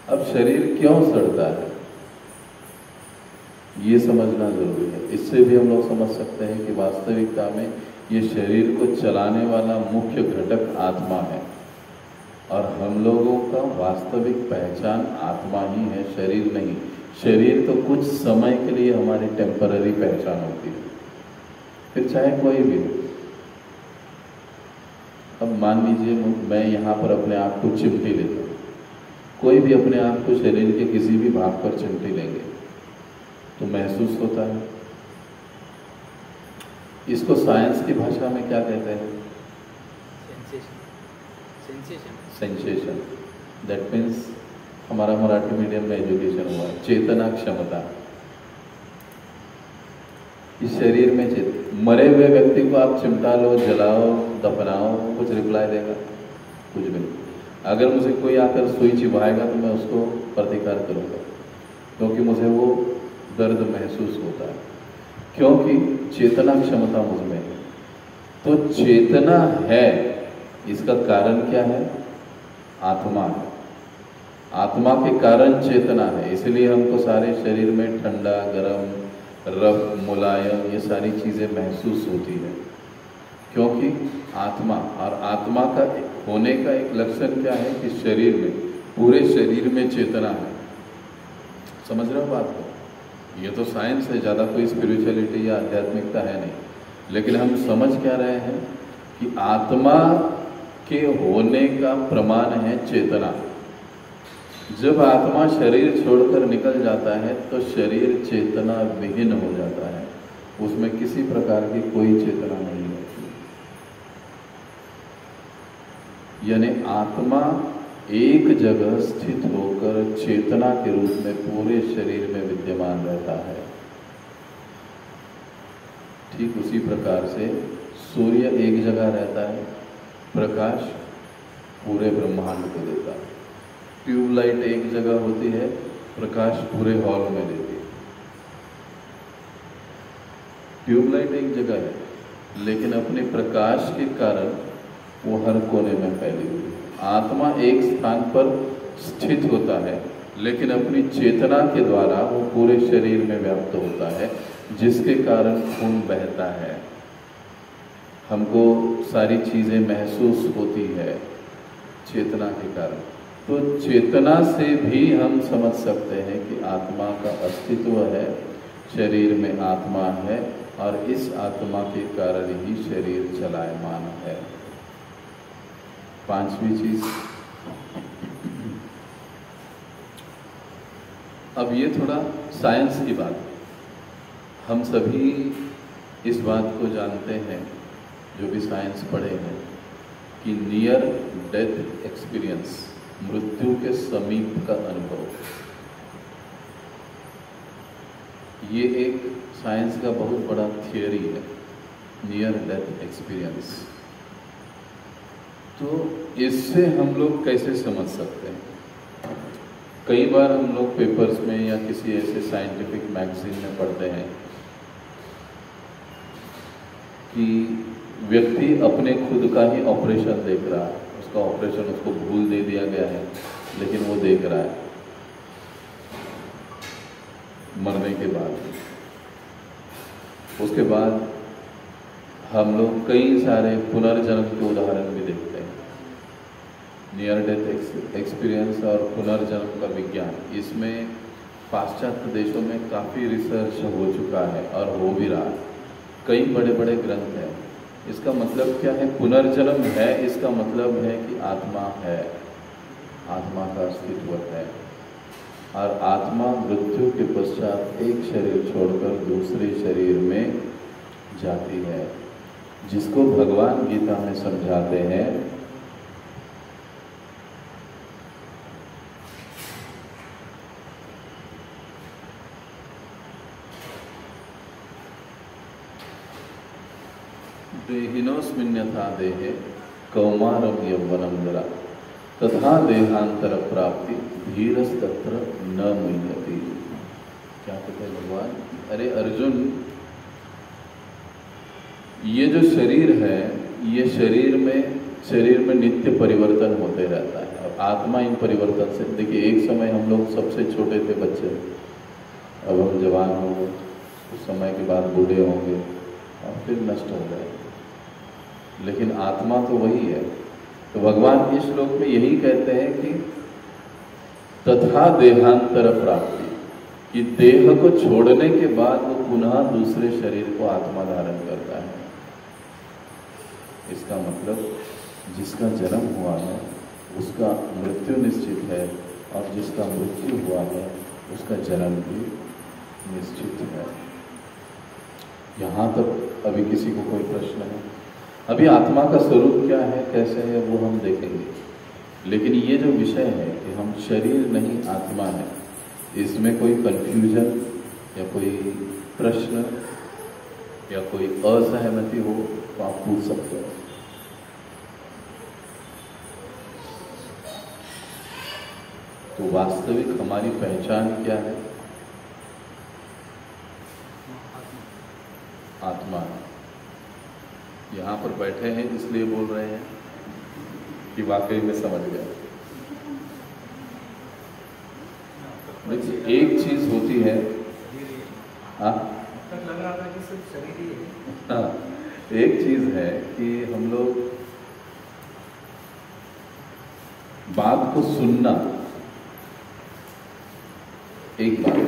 Speaker 1: अब शरीर क्यों सड़ता है ये समझना जरूरी है। इससे भी हम लोग समझ सकते हैं कि वास्तविकता में ये शरीर को चलाने वाला मुख्य घटक आत्मा है और हम लोगों का वास्तविक पहचान आत्मा ही है, शरीर नहीं। शरीर तो कुछ समय के लिए हमारी टेम्पररी पहचान होती है, फिर चाहे कोई भी हो। अब मान लीजिए मैं यहाँ पर अपने आप को चिमटी लेता हूँ, कोई भी अपने आप को शरीर के किसी भी भाग पर चिमटी लेंगे तो महसूस होता है। इसको साइंस की भाषा में क्या कहते हैं? सेंसेशन। दैट मीन्स हमारा मराठी मीडियम में एजुकेशन हुआ, चेतना क्षमता। इस शरीर में मरे हुए व्यक्ति को आप चिमटा लो, जलाओ, दफनाओ, कुछ रिप्लाई देगा? कुछ भी नहीं। अगर मुझे कोई आकर सुई चिबाएगा तो मैं उसको प्रतिकार करूँगा क्योंकि मुझे वो दर्द महसूस होता है, क्योंकि चेतना क्षमता मुझमें है। तो चेतना है, इसका कारण क्या है? आत्मा है। आत्मा के कारण चेतना है, इसलिए हमको सारे शरीर में ठंडा, गर्म, रफ, मुलायम ये सारी चीज़ें महसूस होती है, क्योंकि आत्मा। और आत्मा का होने का एक लक्षण क्या है कि शरीर में, पूरे शरीर में चेतना है। समझ रहे हो बात को? ये तो साइंस है, ज़्यादा कोई स्पिरिचुअलिटी या आध्यात्मिकता है नहीं, लेकिन हम समझ क्या रहे हैं कि आत्मा के होने का प्रमाण है चेतना। जब आत्मा शरीर छोड़कर निकल जाता है तो शरीर चेतना विहीन हो जाता है, उसमें किसी प्रकार की कोई चेतना नहीं होती। यानी आत्मा एक जगह स्थित होकर चेतना के रूप में पूरे शरीर में विद्यमान रहता है। ठीक उसी प्रकार से सूर्य एक जगह रहता है, प्रकाश पूरे ब्रह्मांड को देता है। ट्यूबलाइट एक जगह होती है, प्रकाश पूरे हॉल में देती है। ट्यूबलाइट एक जगह है लेकिन अपने प्रकाश के कारण वो हर कोने में फैली हुई है। आत्मा एक स्थान पर स्थित होता है लेकिन अपनी चेतना के द्वारा वो पूरे शरीर में व्याप्त होता है, जिसके कारण खून बहता है, हमको सारी चीज़ें महसूस होती है चेतना के कारण। तो चेतना से भी हम समझ सकते हैं कि आत्मा का अस्तित्व है, शरीर में आत्मा है, और इस आत्मा के कारण ही शरीर चलायमान है। पांचवी चीज, अब ये थोड़ा साइंस की बात है। हम सभी इस बात को जानते हैं, जो भी साइंस पढ़े हैं, कि नियर डेथ एक्सपीरियंस, मृत्यु के समीप का अनुभव, ये एक साइंस का बहुत बड़ा थियरी है, नियर डेथ एक्सपीरियंस। तो इससे हम लोग कैसे समझ सकते हैं? कई बार हम लोग पेपर्स में या किसी ऐसे साइंटिफिक मैगजीन में पढ़ते हैं कि व्यक्ति अपने खुद का ही ऑपरेशन देख रहा है, उसका ऑपरेशन उसको भूल दे दिया गया है, लेकिन वो देख रहा है मरने के बाद। उसके बाद हम लोग कई सारे पुनर्जन्म के उदाहरण भी देखते हैं, नियर डेथ एक्सपीरियंस और पुनर्जन्म का विज्ञान। इसमें पाश्चात्य देशों में काफ़ी रिसर्च हो चुका है और हो भी रहा है, कई बड़े बड़े ग्रंथ हैं। इसका मतलब क्या है? पुनर्जन्म है, इसका मतलब है कि आत्मा है, आत्मा का अस्तित्व है, और आत्मा मृत्यु के पश्चात एक शरीर छोड़कर दूसरे शरीर में जाती है, जिसको भगवान गीता में समझाते हैं देहिनोस्मिन्यथा देहे कौमारम यौवनम जरा तथा देहांतर प्राप्ति धीरस्तत्र न मुह्यति। क्या कहते हैं भगवान? अरे अर्जुन, ये जो शरीर है, ये शरीर में नित्य परिवर्तन होते रहता है, और आत्मा इन परिवर्तन से, देखिए एक समय हम लोग सबसे छोटे थे बच्चे, अब हम जवान हो गए, कुछ समय के बाद बूढ़े होंगे और फिर नष्ट हो गए, लेकिन आत्मा तो वही है। तो भगवान इस श्लोक में यही कहते हैं कि तथा देहांतर प्राप्ति, कि देह को छोड़ने के बाद वो पुनः दूसरे शरीर को आत्मा धारण करता है। इसका मतलब जिसका जन्म हुआ है उसका मृत्यु निश्चित है, और जिसका मृत्यु हुआ है उसका जन्म भी निश्चित है। यहाँ तक अभी किसी को कोई प्रश्न है? अभी आत्मा का स्वरूप क्या है, कैसे है, वो हम देखेंगे, लेकिन ये जो विषय है कि हम शरीर नहीं आत्मा है, इसमें कोई कंफ्यूजन या कोई प्रश्न या कोई असहमति हो तो आप पूछ सकते हो। तो वास्तविक हमारी पहचान क्या है? आत्मा। यहाँ पर बैठे हैं इसलिए बोल रहे हैं कि वाकई में समझ गए। देखिए एक चीज होती है, हाँ
Speaker 2: लग रहा था कि सिर्फ शरीर ही है।
Speaker 1: हाँ, एक चीज है कि हम लोग बात को सुनना एक बात,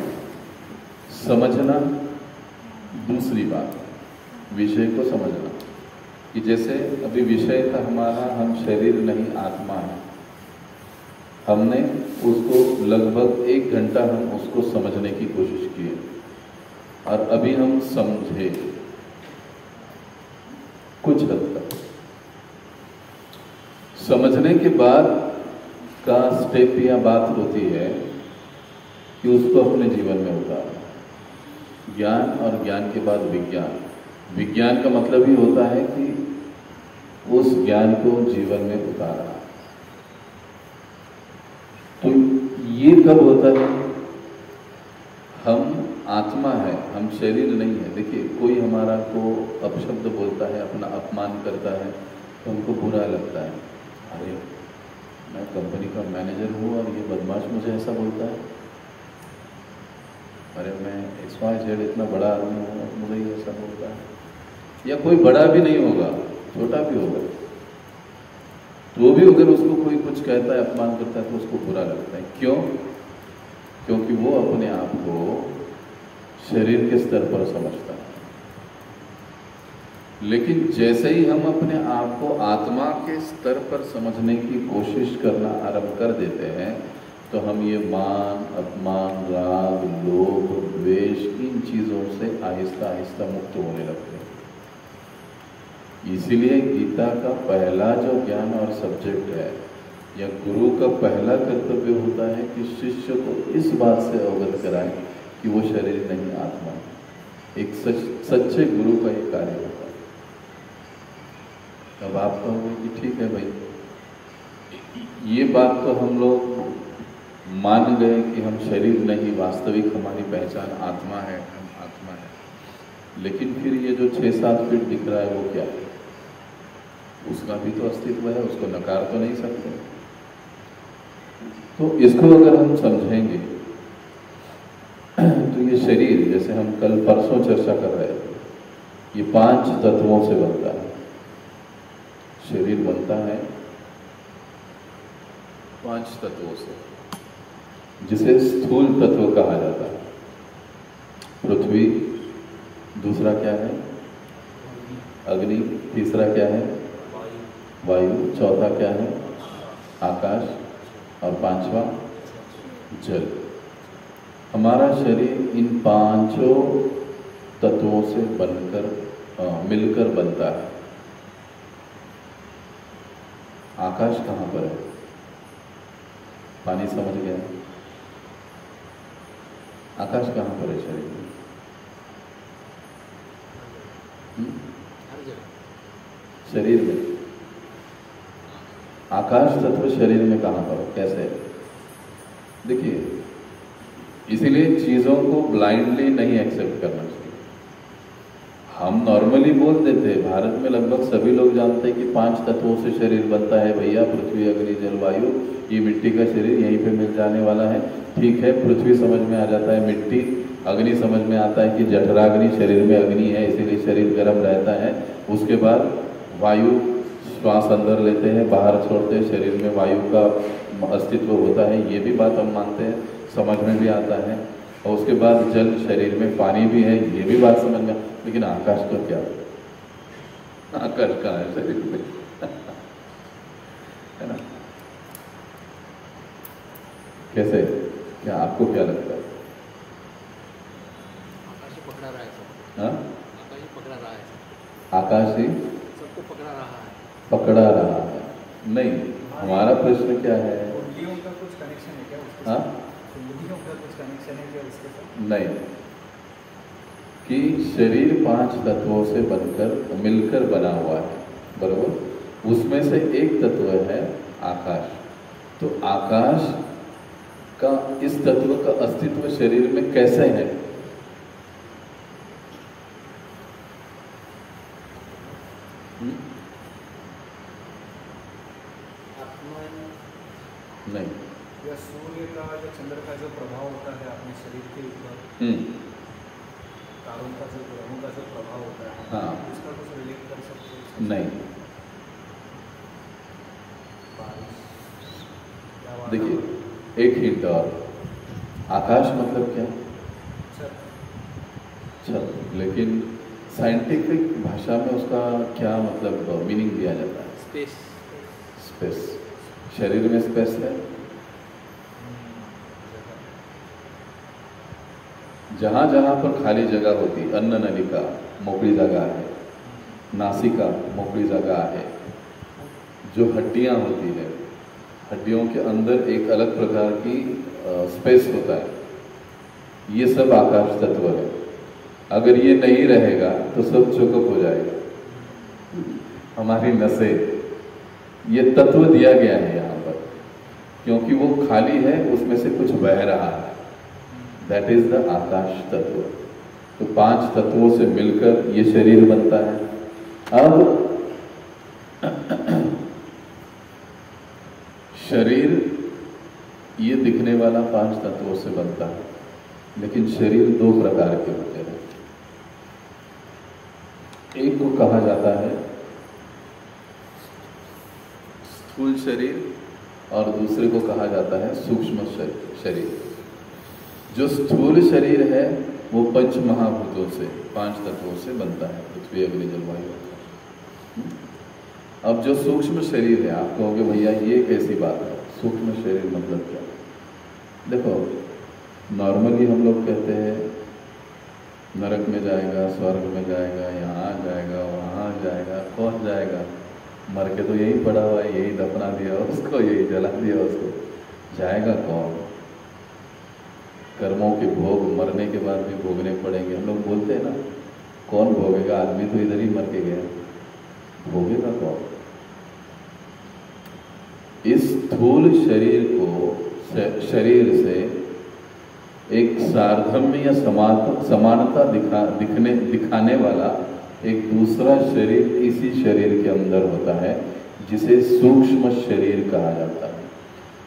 Speaker 1: समझना दूसरी बात, विषय को समझना। कि जैसे अभी विषय था हमारा, हम शरीर नहीं आत्मा है, हमने उसको लगभग 1 घंटा हम उसको समझने की कोशिश की, और अभी हम समझे कुछ हद तक। समझने के बाद का स्टेप या बात होती है कि उसको अपने जीवन में उतारना। ज्ञान, और ज्ञान के बाद विज्ञान। विज्ञान का मतलब ही होता है कि उस ज्ञान को जीवन में उतारना। तो ये कब होता है? हम आत्मा है, हम शरीर नहीं है। देखिए कोई हमारा को अपशब्द बोलता है, अपना अपमान करता है, तो हमको बुरा लगता है, अरे मैं कंपनी का मैनेजर हूँ और ये बदमाश मुझे ऐसा बोलता है, अरे मैं XYZ इतना बड़ा आदमी हूँ और मुझे ये ऐसा बोलता है। या कोई बड़ा भी नहीं होगा, छोटा भी होगा, तो भी अगर उसको कोई कुछ कहता है, अपमान करता है, तो उसको बुरा लगता है। क्यों? क्योंकि वो अपने आप को शरीर के स्तर पर समझता है। लेकिन जैसे ही हम अपने आप को आत्मा के स्तर पर समझने की कोशिश करना आरंभ कर देते हैं, तो हम ये मान, अपमान, राग, लोभ, द्वेष, इन चीजों से आहिस्ता आहिस्ता मुक्त होने लगते हैं। इसीलिए गीता का पहला जो ज्ञान और सब्जेक्ट है, या गुरु का पहला कर्तव्य होता है कि शिष्य को इस बात से अवगत कराएं कि वो शरीर नहीं, आत्मा है। एक सच्चे गुरु का ये कार्य होता है। अब आप कहोगे कि ठीक है भाई, ये बात तो हम लोग मान गए कि हम शरीर नहीं, वास्तविक हमारी पहचान आत्मा है, हम आत्मा है। लेकिन फिर ये जो 6-7 फीट दिख रहा है वो क्या है? उसका भी तो अस्तित्व है, उसको नकार तो नहीं सकते। तो इसको अगर हम समझेंगे तो ये शरीर, जैसे हम कल परसों चर्चा कर रहे थे, ये 5 तत्वों से बनता है। शरीर बनता है 5 तत्वों से, जिसे स्थूल तत्व कहा जाता है। पृथ्वी, दूसरा क्या है? अग्नि, तीसरा क्या है? वायु, चौथा क्या है? आकाश, और 5वां जल। हमारा शरीर इन 5 तत्वों से बनकर मिलकर बनता है। आकाश कहाँ पर है? पानी समझ गया? आकाश कहाँ पर है शरीर में? शरीर में आकाश तत्व शरीर में कहाँ पर है? कैसे? देखिए, इसीलिए चीजों को ब्लाइंडली नहीं एक्सेप्ट करना चाहिए। हम नॉर्मली बोल देते हैं, भारत में लगभग सभी लोग जानते हैं कि 5 तत्वों से शरीर बनता है भैया, पृथ्वी, अग्नि, जल, वायु। ये मिट्टी का शरीर यहीं पे मिल जाने वाला है। ठीक है, पृथ्वी समझ में आ जाता है मिट्टी, अग्नि समझ में आता है कि जठराग्नि, शरीर में अग्नि है इसीलिए शरीर गर्म रहता है। उसके बाद वायु, श्वास अंदर लेते हैं, बाहर छोड़ते हैं, शरीर में वायु का अस्तित्व होता है। ये भी बात हम मानते हैं, समझ में भी आता है। और उसके बाद जल, शरीर में पानी भी है, ये भी बात समझ में। लेकिन आकाश तो क्या? आकाश कहाँ है शरीर में? है ना? कैसे? क्या आपको क्या लगता है?
Speaker 2: आकाश ही पकड़ा रहा है सब।
Speaker 1: हाँ?
Speaker 2: आकाश ही पकड़ा रहा है।
Speaker 1: आकाश ही
Speaker 2: सबको पकड़ा रहा है।
Speaker 1: पकड़ा रहा है? नहीं, हमारा प्रश्न क्या है?
Speaker 2: उंगलियों का कुछ कनेक्शन है क्या उसके
Speaker 1: हाँ?
Speaker 2: साथ? उंगलियों का कुछ कनेक्शन है क्या उसके साथ?
Speaker 1: नहीं, कि शरीर 5 तत्वों से बनकर मिलकर बना हुआ है, बरोबर। उसमें से एक तत्व है आकाश। तो आकाश का, इस तत्व का अस्तित्व शरीर में कैसे है? नहीं,
Speaker 2: या सूर्य का या चंद्र का जो प्रभाव होता है अपने शरीर के ऊपर, तारों का जो, ग्रहों का जो प्रभाव होता है,
Speaker 1: हाँ,
Speaker 2: उसका कुछ रिलेट कर सकते हैं?
Speaker 1: नहीं।
Speaker 2: बारिश, या
Speaker 1: देखिए, एक हिंट और। आकाश मतलब क्या? छत। लेकिन साइंटिफिक भाषा में उसका क्या मतलब मीनिंग दिया जाता है?
Speaker 2: स्पेस।
Speaker 1: स्पेस। शरीर में स्पेस है? जहाँ जहाँ पर खाली जगह होती, अन्न नलिका मोकड़ी जगह है, नासिका मोकड़ी जगह है, जो हड्डियाँ होती है, हड्डियों के अंदर एक अलग प्रकार की स्पेस होता है। ये सब आकाश तत्व है। अगर ये नहीं रहेगा तो सब चौकअप हो जाएगा। हमारी नसें, ये तत्व दिया गया है यहाँ पर, क्योंकि वो खाली है, उसमें से कुछ बह रहा है। दैट इज द आकाश तत्व। तो 5 तत्वों से मिलकर ये शरीर बनता है। अब शरीर ये दिखने वाला 5 तत्वों से बनता है, लेकिन शरीर 2 प्रकार के होते हैं। एक को कहा जाता है स्थूल शरीर और दूसरे को कहा जाता है सूक्ष्म शरीर। जो स्थूल शरीर है वो 5 महाभूतों से, 5 तत्वों से बनता है, पृथ्वी अग्नि जल वायु। अब जो सूक्ष्म शरीर है, आप कहोगे भैया ये कैसी बात है, सूक्ष्म शरीर मतलब क्या? देखो, नॉर्मली हम लोग कहते हैं नरक में जाएगा, स्वर्ग में जाएगा, यहाँ जाएगा, वहाँ जाएगा। कौन जाएगा? मर के तो यही पड़ा हुआ है, यही दफना दिया उसको, यही जला दिया उसको। जाएगा कौन? कर्मों के भोग मरने के बाद भी भोगने पड़ेंगे। हम लोग बोलते हैं ना, कौन भोगेगा? आदमी तो इधर ही मर के गया, भोगेगा कौन? इस स्थूल शरीर को, शरीर से एक सारधम्य या समानता दिखाने वाला एक दूसरा शरीर इसी शरीर के अंदर होता है, जिसे सूक्ष्म शरीर कहा जाता है।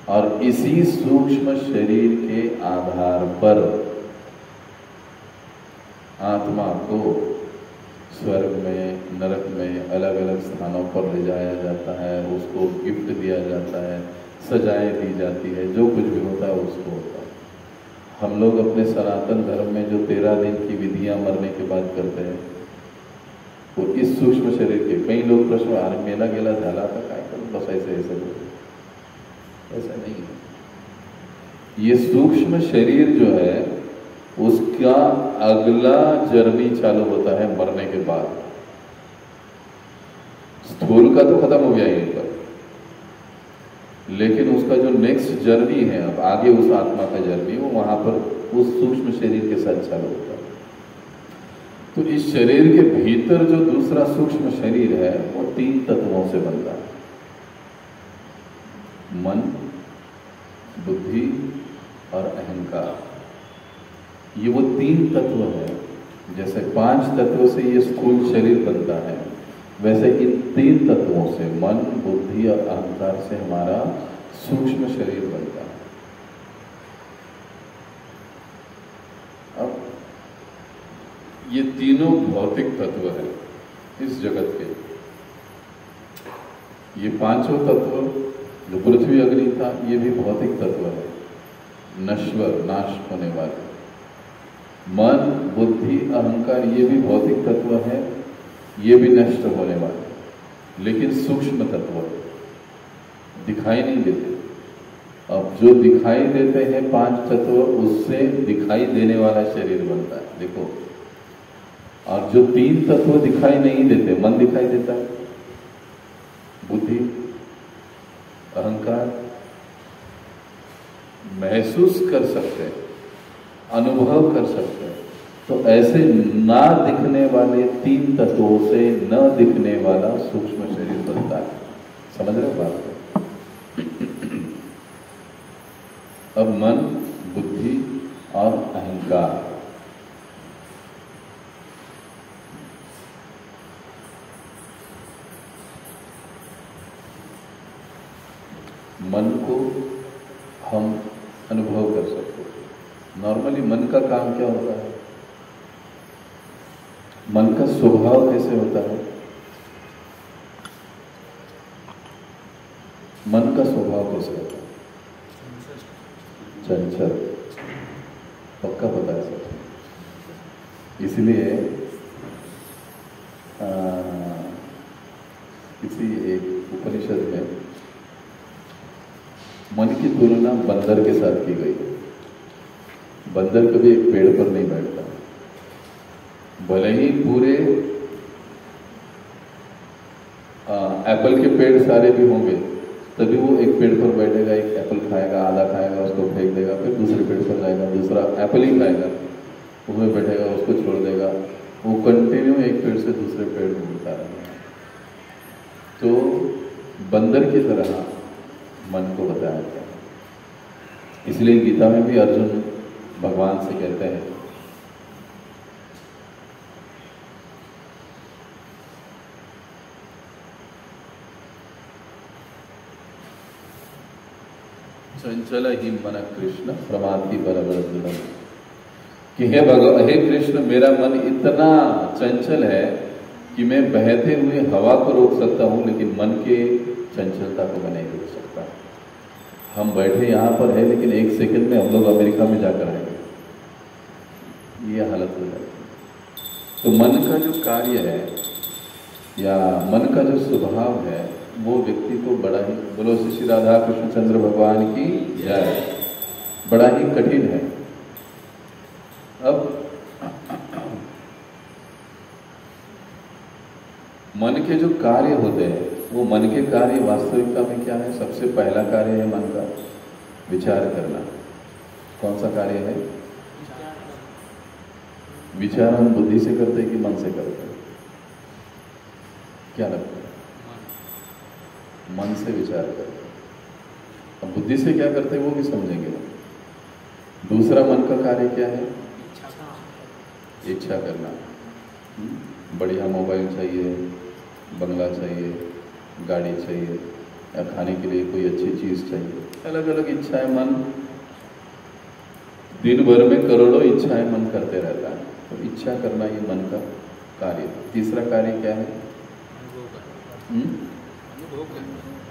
Speaker 1: और इसी सूक्ष्म शरीर के आधार पर आत्मा को स्वर्ग में, नरक में, अलग अलग स्थानों पर ले जाया जाता है, उसको गिफ्ट दिया जाता है, सजाएं दी जाती है, जो कुछ भी होता है उसको होता है। हम लोग अपने सनातन धर्म में जो 13 दिन की विधियां मरने के बाद करते हैं, वो इस सूक्ष्म शरीर के। कई लोग प्रश्न, अरे मेला गेला झाला था काय कर, बस ऐसे ऐसे बोलते। ऐसा नहीं है। ये सूक्ष्म शरीर जो है उसका अगला जर्नी चालू होता है मरने के बाद। स्थूल का तो खत्म हो गया यहीं पर, लेकिन उसका जो नेक्स्ट जर्नी है, अब आगे उस आत्मा का जर्नी, वो वहां पर उस सूक्ष्म शरीर के साथ चालू होता है। तो इस शरीर के भीतर जो दूसरा सूक्ष्म शरीर है वो 3 तत्वों से बनता है। मन, बुद्धि और अहंकार। ये वो 3 तत्व है। जैसे 5 तत्वों से ये स्थूल शरीर बनता है, वैसे इन 3 तत्वों से, मन, बुद्धि और अहंकार से हमारा सूक्ष्म शरीर बनता है। अब ये तीनों भौतिक तत्व है इस जगत के। ये 5 तत्व जो पृथ्वी अग्नि था, ये भी भौतिक तत्व है, नश्वर, नाश होने वाले। मन, बुद्धि, अहंकार, ये भी भौतिक तत्व है, ये भी नष्ट होने वाले, लेकिन सूक्ष्म तत्व है, दिखाई नहीं देते। अब जो दिखाई देते हैं 5 तत्व, उससे दिखाई देने वाला शरीर बनता है। देखो, और जो 3 तत्व दिखाई नहीं देते, मन दिखाई देता है, बुद्धि, अहंकार, महसूस कर सकते हैं, अनुभव कर सकते हैं। तो ऐसे ना दिखने वाले 3 तत्वों से न दिखने वाला सूक्ष्म शरीर बनता है। समझ रहे हो बात को? अब मन, बुद्धि और अहंकार, मन को हम अनुभव कर सकते हैं। नॉर्मली मन का काम क्या होता है? मन का स्वभाव कैसे होता है? मन का स्वभाव कैसे होता है? चंचल। पक्का पता है सब। इसलिए किसी एक उपनिषद में मन की तुलना बंदर के साथ की गई। बंदर कभी एक पेड़ पर नहीं बैठता, भले ही पूरे एप्पल के पेड़ सारे भी होंगे, तभी वो एक पेड़ पर बैठेगा, एक एप्पल खाएगा, आधा खाएगा, उसको फेंक देगा, फिर दूसरे पेड़ पर जाएगा, दूसरा एप्पल ही खाएगा, उसमें बैठेगा, उसको छोड़ देगा। वो कंटिन्यू एक पेड़ से दूसरे पेड़ में उड़ता रहेगा। तो बंदर की तरह मन को बताया गया। इसलिए गीता में भी अर्जुन भगवान से कहते हैं, चंचल ही मन कृष्ण प्रमाथि बलबल दृढ़, कि हे कृष्ण, मेरा मन इतना चंचल है कि मैं बहते हुए हवा को रोक सकता हूं, लेकिन मन के चंचलता को मैं नहीं रोक सकता। हम बैठे यहाँ पर है, लेकिन एक सेकंड में हम लोग अमेरिका में जाकर आएंगे, ये हालत हो जाती है। तो मन का जो कार्य है या मन का जो स्वभाव है, वो व्यक्ति को बड़ा ही, बोलो श्री राधा कृष्णचंद्र भगवान की जय, बड़ा ही कठिन है। अब मन के जो कार्य होते हैं, वो मन के कार्य वास्तविकता में क्या है? सबसे पहला कार्य है मन का विचार करना। कौन सा कार्य है? विचार हम बुद्धि से करते हैं कि मन से करते हैं? क्या लगता है? मन से विचार करते हैं। अब बुद्धि से क्या करते हैं वो भी समझेंगे। दूसरा मन का कार्य क्या है? इच्छा करना। बढ़िया मोबाइल चाहिए, बंगला चाहिए, गाड़ी चाहिए, या खाने के लिए कोई अच्छी चीज चाहिए, अलग अलग इच्छाएं मन दिन भर में करोड़ों इच्छाएं मन करते रहता है। तो इच्छा करना ये मन का कार्य। तीसरा कार्य क्या है?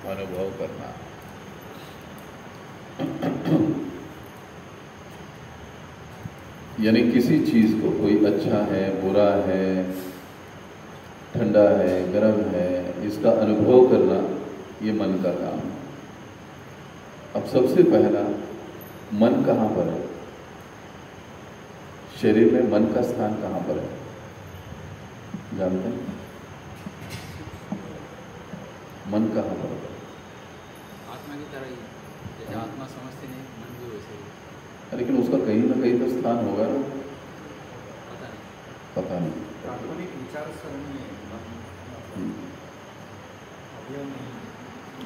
Speaker 1: अनुभव करना। यानी किसी चीज को, कोई अच्छा है, बुरा है, ठंडा है, गर्म है, इसका अनुभव करना, ये मन का काम है। अब सबसे पहला, मन कहाँ पर है? शरीर में मन का स्थान कहाँ पर है? जानते हैं? मन कहाँ पर है?
Speaker 3: आत्मा की तरह ही, जैसे आत्मा समझते नहीं, मन भी वैसे ही।
Speaker 1: लेकिन उसका कहीं ना कहीं तो स्थान होगा ना?
Speaker 3: पता नहीं।
Speaker 1: पता नहीं।
Speaker 2: काल्पनिक विचार सरणी है, अवयव नहीं।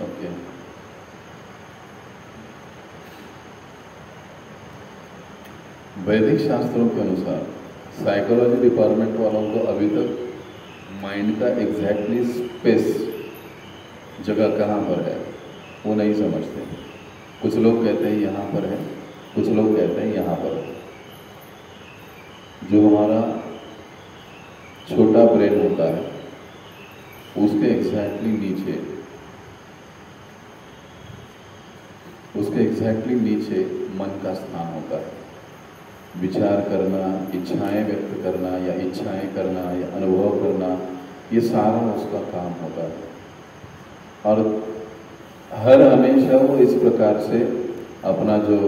Speaker 1: ओके। वैदिक शास्त्रों के अनुसार साइकोलॉजी डिपार्टमेंट वालों को अभी तक माइंड का एग्जैक्टली स्पेस, जगह कहाँ पर है, वो नहीं समझते। कुछ लोग कहते हैं यहाँ पर है, कुछ लोग कहते हैं यहाँ पर है। जो हमारा छोटा ब्रेन होता है, उसके एग्जैक्टली नीचे मन का स्थान होता है। विचार करना, इच्छाएं व्यक्त करना या इच्छाएं करना या अनुभव करना, ये सारा उसका काम होता है। और हर हमेशा वो इस प्रकार से अपना जो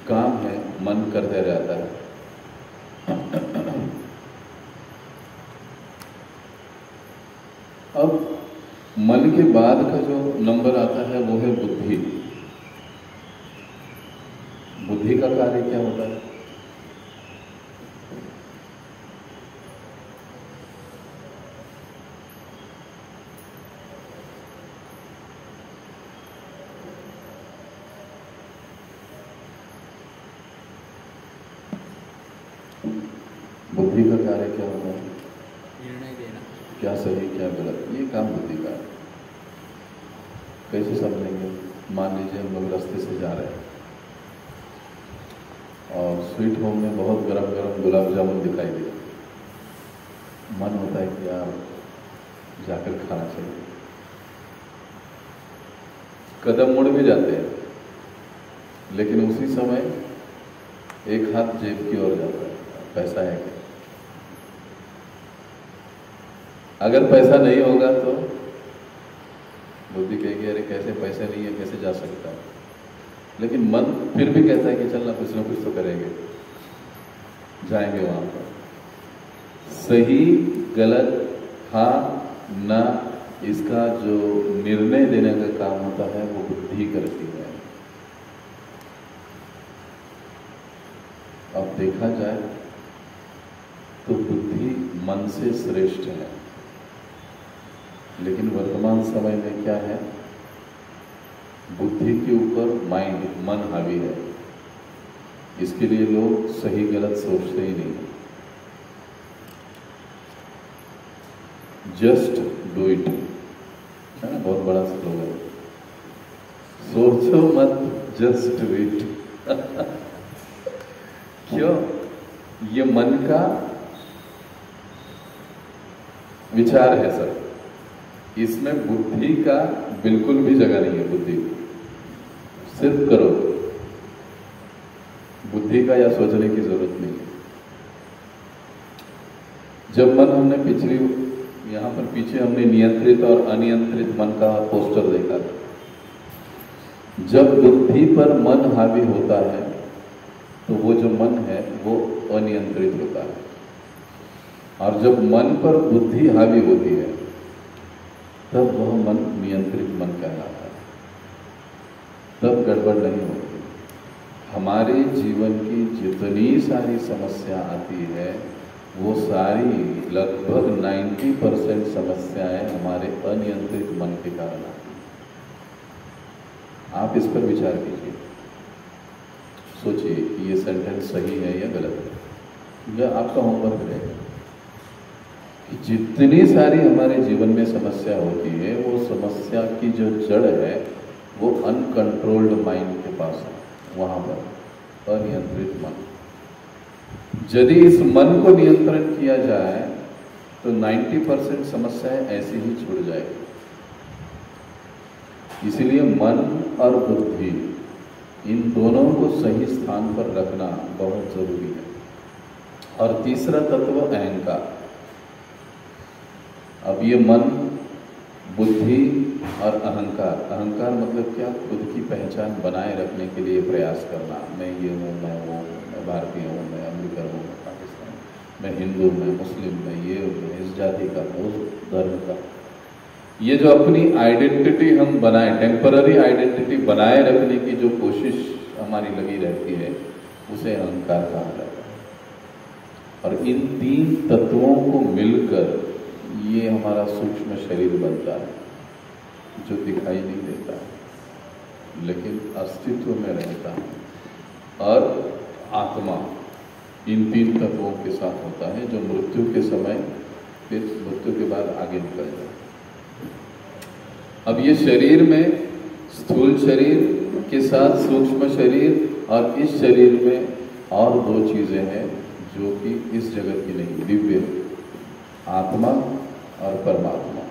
Speaker 1: काम है मन करते रहता है। अब मन के बाद का जो नंबर आता है वो है बुद्धि। बुद्धि का कार्य क्या होता है? बुद्धि का कार्य क्या होता है?
Speaker 3: निर्णय देना,
Speaker 1: क्या सही क्या गलत, ये काम बुद्धि का है। कैसे समझेंगे? मान लीजिए हम लोग रास्ते से जा रहे हैं और स्वीट होम में बहुत गरम गरम गुलाब जामुन दिखाई दिया। मन होता है कि यार जाकर खाना चाहिए। कदम मुड़ भी जाते हैं, लेकिन उसी समय एक हाथ जेब की ओर जाता है, पैसा है क्या? अगर पैसा नहीं होगा तो बुद्धि कहेगी अरे कैसे पैसे नहीं है, कैसे जा सकता है। लेकिन मन फिर भी कहता है कि चल ना कुछ तो करेंगे, जाएंगे वहां पर। सही गलत, हाँ ना, इसका जो निर्णय देने का काम होता है वो बुद्धि करती है। अब देखा जाए तो बुद्धि मन से श्रेष्ठ है, लेकिन वर्तमान समय में क्या है? बुद्धि के ऊपर माइंड, मन हावी है। इसके लिए लोग सही गलत सोचते ही नहीं। जस्ट डू इट है ना, बहुत बड़ा स्लोगन। सोचो मत, जस्ट वेट। क्यों? ये मन का विचार है सर, इसमें बुद्धि का बिल्कुल भी जगह नहीं है। बुद्धि सिर्फ करो, बुद्धि का या सोचने की जरूरत नहीं है। जब मन हमने यहां पर पीछे हमने नियंत्रित और अनियंत्रित मन का पोस्टर देखा था। जब बुद्धि पर मन हावी होता है तो वो जो मन है वो अनियंत्रित होता है, और जब मन पर बुद्धि हावी होती है तब वह मन नियंत्रित मन कहलाता है। तब गड़बड़ नहीं होती। हमारे जीवन की जितनी सारी समस्या आती है वो सारी लगभग 90% समस्याएं हमारे अनियंत्रित मन के कारण आती हैं। आप इस पर विचार कीजिए, सोचिए कि ये सेंटेंस सही है या गलत है। यह आपका होमवर्क रहेगा कि जितनी सारी हमारे जीवन में समस्या होती है वो समस्या की जो जड़ है वो अनकंट्रोल्ड माइंड के पास है, वहां पर अनियंत्रित मन। यदि इस मन को नियंत्रण किया जाए तो 90% समस्याएं ऐसे ही छूट जाएगी। इसीलिए मन और बुद्धि इन दोनों को सही स्थान पर रखना बहुत जरूरी है। और तीसरा तत्व अहंकार। अब ये मन, बुद्धि और अहंकार। अहंकार मतलब क्या? खुद की पहचान बनाए रखने के लिए प्रयास करना। मैं ये हूँ, मैं वो हूँ, मैं भारतीय हूँ, मैं अमेरिकन हूँ, मैं पाकिस्तान, मैं हिंदू, मैं मुस्लिम, मैं ये हूँ, मैं इस जाति का, मैं उस धर्म का। ये जो अपनी आइडेंटिटी हम बनाए, टेम्पररी आइडेंटिटी बनाए रखने की जो कोशिश हमारी लगी रहती है उसे अहंकार कहा जाता है। और इन तीन तत्वों को मिलकर ये हमारा सूक्ष्म शरीर बनता है, जो दिखाई नहीं देता है लेकिन अस्तित्व में रहता है। और आत्मा इन तीन तत्वों के साथ होता है, जो मृत्यु के समय फिर मृत्यु के बाद आगे निकल जाए। अब ये शरीर में स्थूल शरीर के साथ सूक्ष्म शरीर, और इस शरीर में और दो चीजें हैं जो कि इस जगत की नहीं, दिव्य, आत्मा और परमात्मा।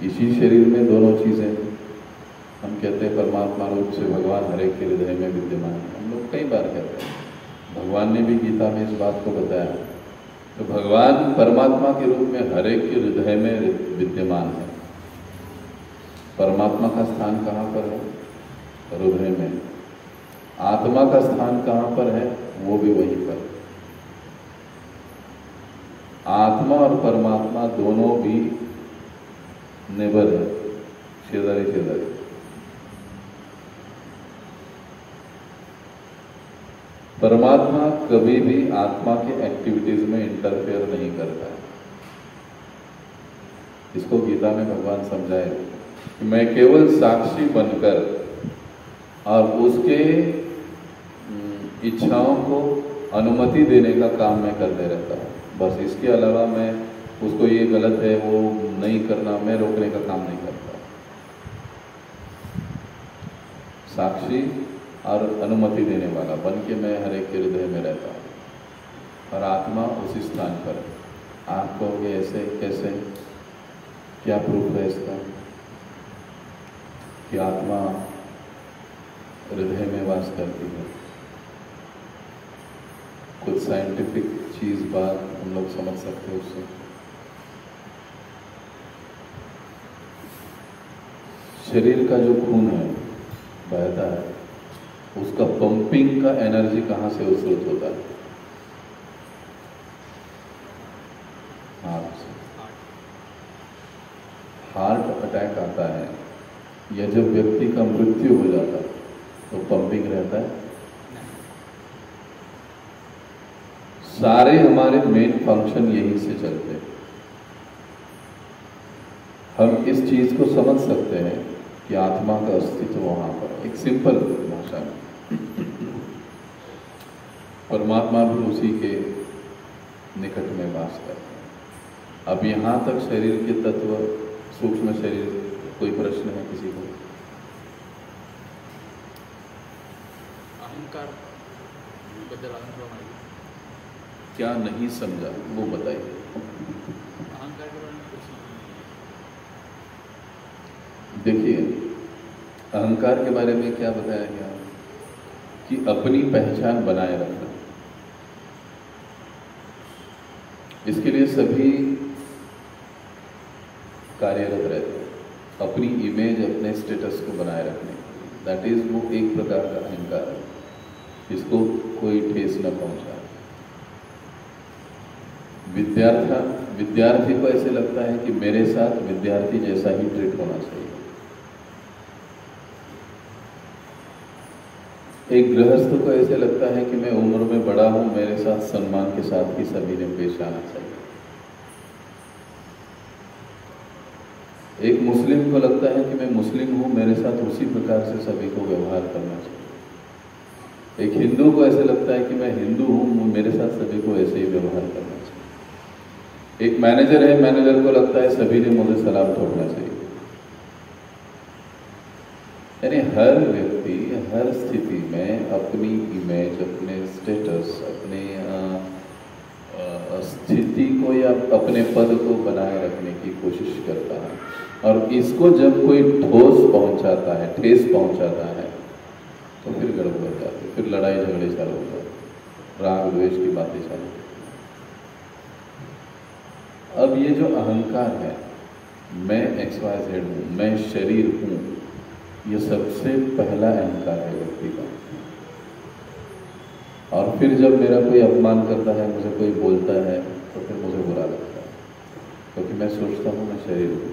Speaker 1: इसी शरीर में दोनों चीजें हैं। हम कहते हैं परमात्मा रूप से भगवान हर एक के हृदय में विद्यमान है। हम लोग कई बार कहते हैं, भगवान ने भी गीता में इस बात को बताया। तो भगवान परमात्मा के रूप में हर एक के हृदय में विद्यमान है। परमात्मा का स्थान कहाँ पर है? हृदय में। आत्मा का स्थान कहाँ पर है? वो भी वहीं पर। आत्मा और परमात्मा दोनों भी नेबर है, शेजारी शेजारी। परमात्मा कभी भी आत्मा के एक्टिविटीज में इंटरफेयर नहीं करता है। इसको गीता में भगवान समझाए कि मैं केवल साक्षी बनकर और उसके इच्छाओं को अनुमति देने का काम मैं करते रहता हूँ। बस इसके अलावा मैं उसको ये गलत है वो नहीं करना, मैं रोकने का काम नहीं करता। साक्षी और अनुमति देने वाला बन के मैं हर एक के हृदय में रहता हूँ। और आत्मा उसी स्थान पर। आप कहोगे ऐसे कैसे? क्या प्रूफ है इसका कि आत्मा हृदय में वास करती है? कुछ साइंटिफिक चीज बात हम लोग समझ सकते हैं उससे। शरीर का जो खून है बहता है, उसका पंपिंग का एनर्जी कहाँ से उत्सृत होता है? हार्ट से। हार्ट अटैक आता है या जब व्यक्ति का मृत्यु हो जाता है तो पंपिंग रहता है। सारे हमारे मेन फंक्शन यहीं से चलते हैं। हम इस चीज को समझ सकते हैं कि आत्मा का अस्तित्व वहां पर, एक सिंपल भाषा में। परमात्मा भी उसी के निकट में वास करता है। अब यहां तक शरीर के तत्व, सूक्ष्म शरीर, कोई प्रश्न है किसी को?
Speaker 3: अहंकार बद्दल अनुभव माहिती
Speaker 1: क्या नहीं समझा वो बताइए।
Speaker 3: अहंकार के बारे में कुछ
Speaker 1: देखिए, अहंकार के बारे में क्या बताया गया कि अपनी पहचान बनाए रखना। इसके लिए सभी कार्यरत रहते हैं, अपनी इमेज, अपने स्टेटस को बनाए रखने। दैट इज वो एक प्रकार का अहंकार है, इसको कोई ठेस न पहुंचाए। विद्यार्थी को ऐसे लगता है कि मेरे साथ विद्यार्थी जैसा ही ट्रीट होना चाहिए। एक गृहस्थ को ऐसे लगता है कि मैं उम्र में बड़ा हूं, मेरे साथ सम्मान के साथ ही सभी ने पेश आना चाहिए। एक मुस्लिम को लगता है कि मैं मुस्लिम हूं, मेरे साथ उसी प्रकार से सभी को व्यवहार करना चाहिए। एक हिंदू को ऐसे लगता है कि मैं हिंदू हूं, मेरे साथ सभी को ऐसे ही व्यवहार करना चाहिए। एक मैनेजर है, मैनेजर को लगता है सभी ने मुझे सलाम ठोकना चाहिए। यानी हर व्यक्ति हर स्थिति में अपनी इमेज, अपने स्टेटस, अपने स्थिति को या अपने पद को बनाए रखने की कोशिश करता है। और इसको जब कोई ठोस पहुंचाता है, ठेस पहुंचाता है, तो फिर गड़बड़ हो जाती है, फिर लड़ाई झगड़े चालू हो जाते, राग द्वेष की बातें चालू होती। अब ये जो अहंकार है, मैं XYZ हूँ, मैं शरीर हूँ, ये सबसे पहला अहंकार है व्यक्ति का। और फिर जब मेरा कोई अपमान करता है, मुझे कोई बोलता है, तो फिर मुझे बुरा लगता है, क्योंकि मैं सोचता हूँ मैं शरीर हूँ।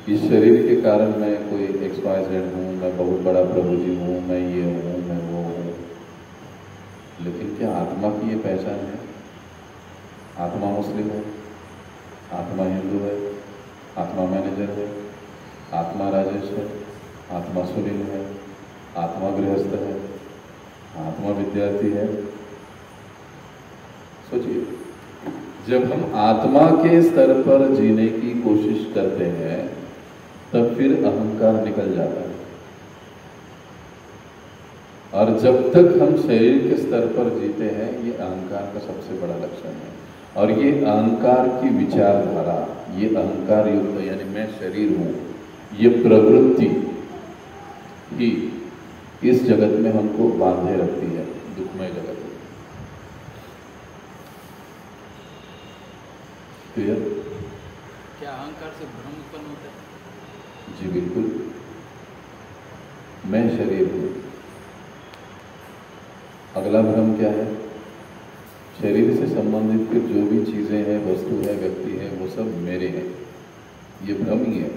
Speaker 1: इस शरीर के कारण मैं कोई XYZ हूँ, मैं बहुत बड़ा प्रभु जी हूँ, मैं ये हूँ, मैं वो हूँ। लेकिन क्या आत्मा की ये पहचान है? आत्मा मुस्लिम है, आत्मा हिंदू है, आत्मा मैनेजर है, आत्मा राजेश है, आत्मा सुनील है, आत्मा गृहस्थ है, आत्मा विद्यार्थी है। सोचिए, जब हम आत्मा के स्तर पर जीने की कोशिश करते हैं, तब फिर अहंकार निकल जाता है। और जब तक हम शरीर के स्तर पर जीते हैं, ये अहंकार का सबसे बड़ा लक्षण है। और ये अहंकार की विचारधारा, ये अहंकार युक्त, यानी मैं शरीर हूं, ये प्रवृत्ति ही इस जगत में हमको बांधे रखती है, दुखमय जगत में। क्लियर?
Speaker 3: क्या अहंकार से भ्रम उत्पन्न होता है?
Speaker 1: जी बिल्कुल। मैं शरीर हूं। अगला भ्रम क्या है? शरीर से संबंधित फिर जो भी चीजें हैं, वस्तु है, व्यक्ति है, वो सब मेरे हैं, ये भ्रम ही है।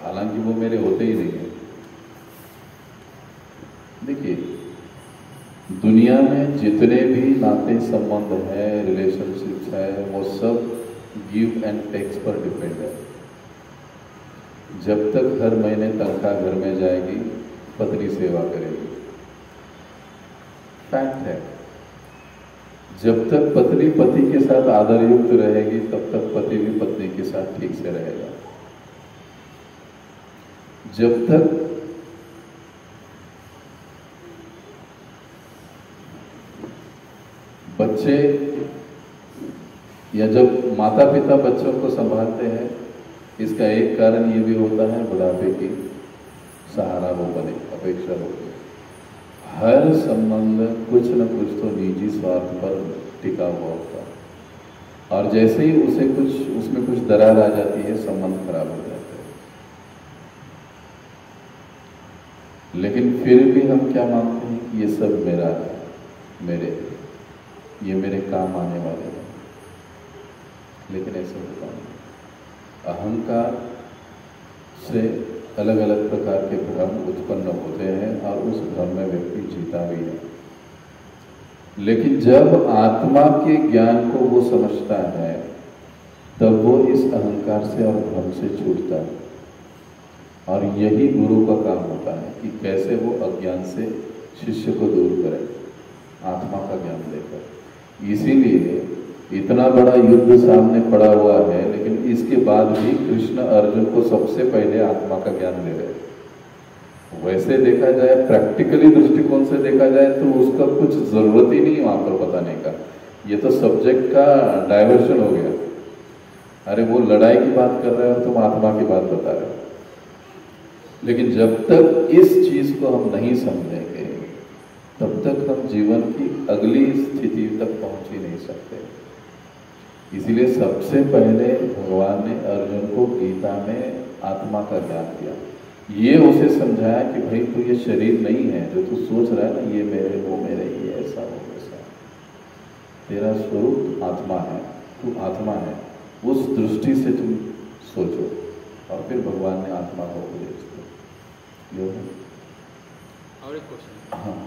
Speaker 1: हालांकि वो मेरे होते ही नहीं है। देखिए, दुनिया में जितने भी नाते संबंध है, रिलेशनशिप्स है, वो सब गिव एंड टेक्स पर डिपेंड है। जब तक हर महीने तनख्वाह घर में जाएगी, पत्नी सेवा करेगी, फैक्ट है। जब तक पत्नी पति के साथ आदरयुक्त रहेगी, तब तक पति भी पत्नी के साथ ठीक से रहेगा। जब तक बच्चे या जब माता पिता बच्चों को संभालते हैं, इसका एक कारण ये भी होता है बुढ़ापे की सहारा वो बने, अपेक्षा होती है। हर संबंध कुछ न कुछ तो निजी स्वार्थ पर टिका हुआ होता है, और जैसे ही उसमें कुछ दरार आ जाती है, संबंध खराब हो जाते हैं। लेकिन फिर भी हम क्या मानते हैं कि ये सब मेरा है, ये मेरे काम आने वाले हैं। लेकिन ऐसा होता नहीं। अहंकार से अलग अलग प्रकार के भ्रम उत्पन्न होते हैं, और उस भ्रम में व्यक्ति जीता भी है। लेकिन जब आत्मा के ज्ञान को वो समझता है, तब वो इस अहंकार से और भ्रम से छूटता है। और यही गुरु का काम होता है कि कैसे वो अज्ञान से शिष्य को दूर करे, आत्मा का ज्ञान देकर। इसीलिए इतना बड़ा युद्ध सामने पड़ा हुआ है, लेकिन इसके बाद भी कृष्ण अर्जुन को सबसे पहले आत्मा का ज्ञान दे रहे हैं। वैसे देखा जाए, प्रैक्टिकली दृष्टिकोण से देखा जाए तो उसका कुछ जरूरत ही नहीं वहां पर बताने का। ये तो सब्जेक्ट का डाइवर्शन हो गया। अरे वो लड़ाई की बात कर रहे हो और तुम आत्मा की बात बता रहे हो। लेकिन जब तक इस चीज को हम नहीं समझेंगे तब तक हम जीवन की अगली स्थिति तक पहुंच ही नहीं सकते। इसीलिए सबसे पहले भगवान ने अर्जुन को गीता में आत्मा का ज्ञान दिया। ये उसे समझाया कि भाई तू ये शरीर नहीं है जो तू सोच रहा है ना, ये मेरे वो मेरे, ये ऐसा हो वैसा, तेरा स्वरूप आत्मा है, तू आत्मा है। उस दृष्टि से तुम सोचो। और फिर भगवान ने आत्मा को उपदेश दिया।
Speaker 3: और एक क्वेश्चन।
Speaker 1: हाँ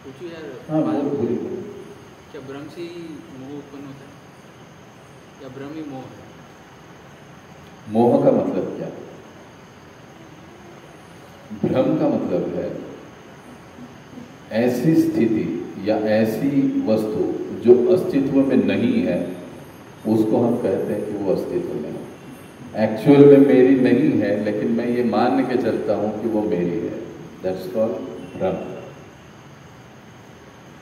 Speaker 3: पूछो यार।
Speaker 1: हाँ बोलिए।
Speaker 3: क्या ब्रह्म से ही मोह उत्पन्न होता है या ब्रह्म ही मोह है?
Speaker 1: मोह का मतलब क्या? भ्रम का मतलब है ऐसी स्थिति या ऐसी वस्तु जो अस्तित्व में नहीं है, उसको हम कहते हैं कि वो अस्तित्व में है। एक्चुअल में मेरी नहीं है, लेकिन मैं ये मान के चलता हूं कि वो मेरी है। दैट्स कॉल्ड भ्रम।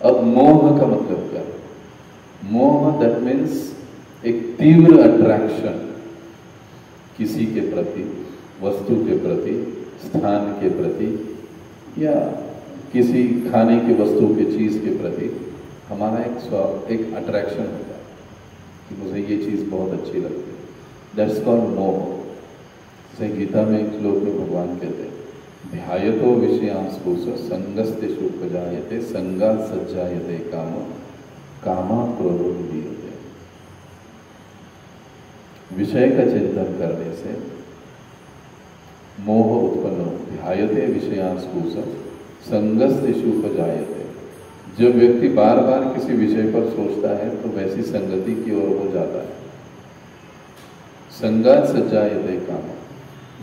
Speaker 1: अब मोह का मतलब क्या? मोह दैट मीन्स एक तीव्र अट्रैक्शन किसी के प्रति, वस्तु के प्रति, स्थान के प्रति, या किसी खाने की वस्तु के चीज के प्रति हमारा एक अट्रैक्शन होता है कि मुझे ये चीज बहुत अच्छी लगती है। दैट्स कॉल्ड मोह। जैसे गीता में एक श्लोक में भगवान कहते हैं, ध्यायतो विषयांस्पुष संगस्तेषु उपजायते संगात् सज्जायते कामो कामात् क्रोधो विधीयते। विषय का चिंतन करने से मोह उत्पन्न हो। ध्यायते विषयांस्पुष संगस्तेषु उपजायते। जब व्यक्ति बार बार किसी विषय पर सोचता है तो वैसी संगति की ओर हो जाता है। संगात् सज्जायते काम।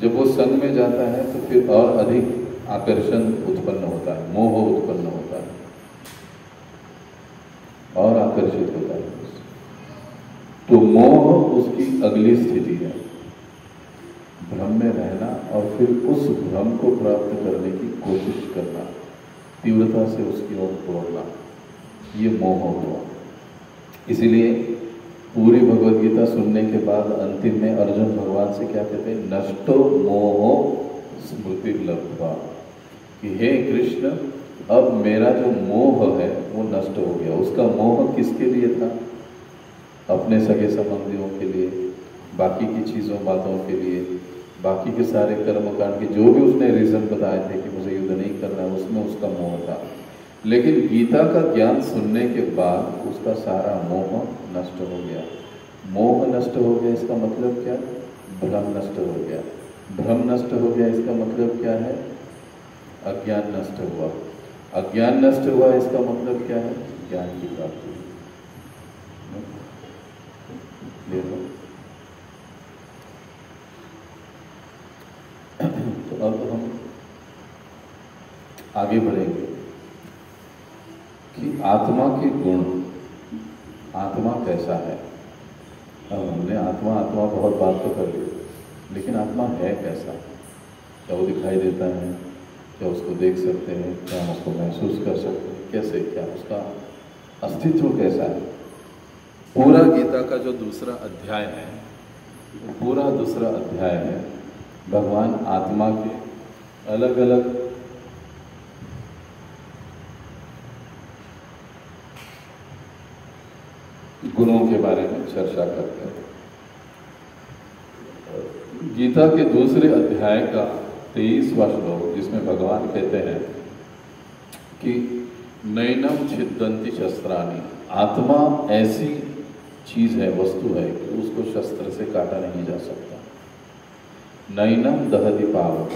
Speaker 1: जब वो संग में जाता है तो फिर और अधिक आकर्षण उत्पन्न होता है, मोह उत्पन्न होता है और आकर्षित होता है। तो मोह उसकी अगली स्थिति है, भ्रम में रहना और फिर उस भ्रम को प्राप्त करने की कोशिश करना, तीव्रता से उसकी ओर दौड़ना, ये मोह हुआ। इसीलिए पूरी भगवद गीता सुनने के बाद अंतिम में अर्जुन भगवान से क्या कहते हैं? नष्टो मोहो स्मृति लब्ध्वा, कि हे कृष्ण, अब मेरा जो मोह है वो नष्ट हो गया। उसका मोह किसके लिए था? अपने सगे संबंधियों के लिए, बाकी की चीज़ों बातों के लिए, बाकी के सारे कर्मकांड के जो भी उसने रीजन बताए थे कि मुझे युद्ध नहीं करना है, उसमें उसका मोह था। लेकिन गीता का ज्ञान सुनने के बाद उसका सारा मोह नष्ट हो गया। मोह नष्ट हो गया इसका मतलब क्या? भ्रम नष्ट हो गया। भ्रम नष्ट हो गया इसका मतलब क्या है? अज्ञान नष्ट हुआ। अज्ञान नष्ट हुआ इसका मतलब क्या है? ज्ञान की प्राप्ति। तो अब हम आगे बढ़ेंगे कि आत्मा के गुण, आत्मा कैसा है। अब हमने आत्मा आत्मा बहुत बात तो कर ली, लेकिन आत्मा है कैसा? क्या वो दिखाई देता है? क्या उसको देख सकते हैं? क्या हम उसको महसूस कर सकते हैं? कैसे? क्या उसका अस्तित्व कैसा है? पूरा गीता का जो दूसरा अध्याय है, पूरा दूसरा अध्याय है भगवान आत्मा के अलग अलग गुणों के बारे में चर्चा करते हैं। गीता के दूसरे अध्याय का 23वां श्लोक, जिसमें भगवान कहते हैं कि नैनम छिद्दन्ति शस्त्राणि, आत्मा ऐसी चीज है, वस्तु है कि उसको शस्त्र से काटा नहीं जा सकता। नैनम दहति पावक,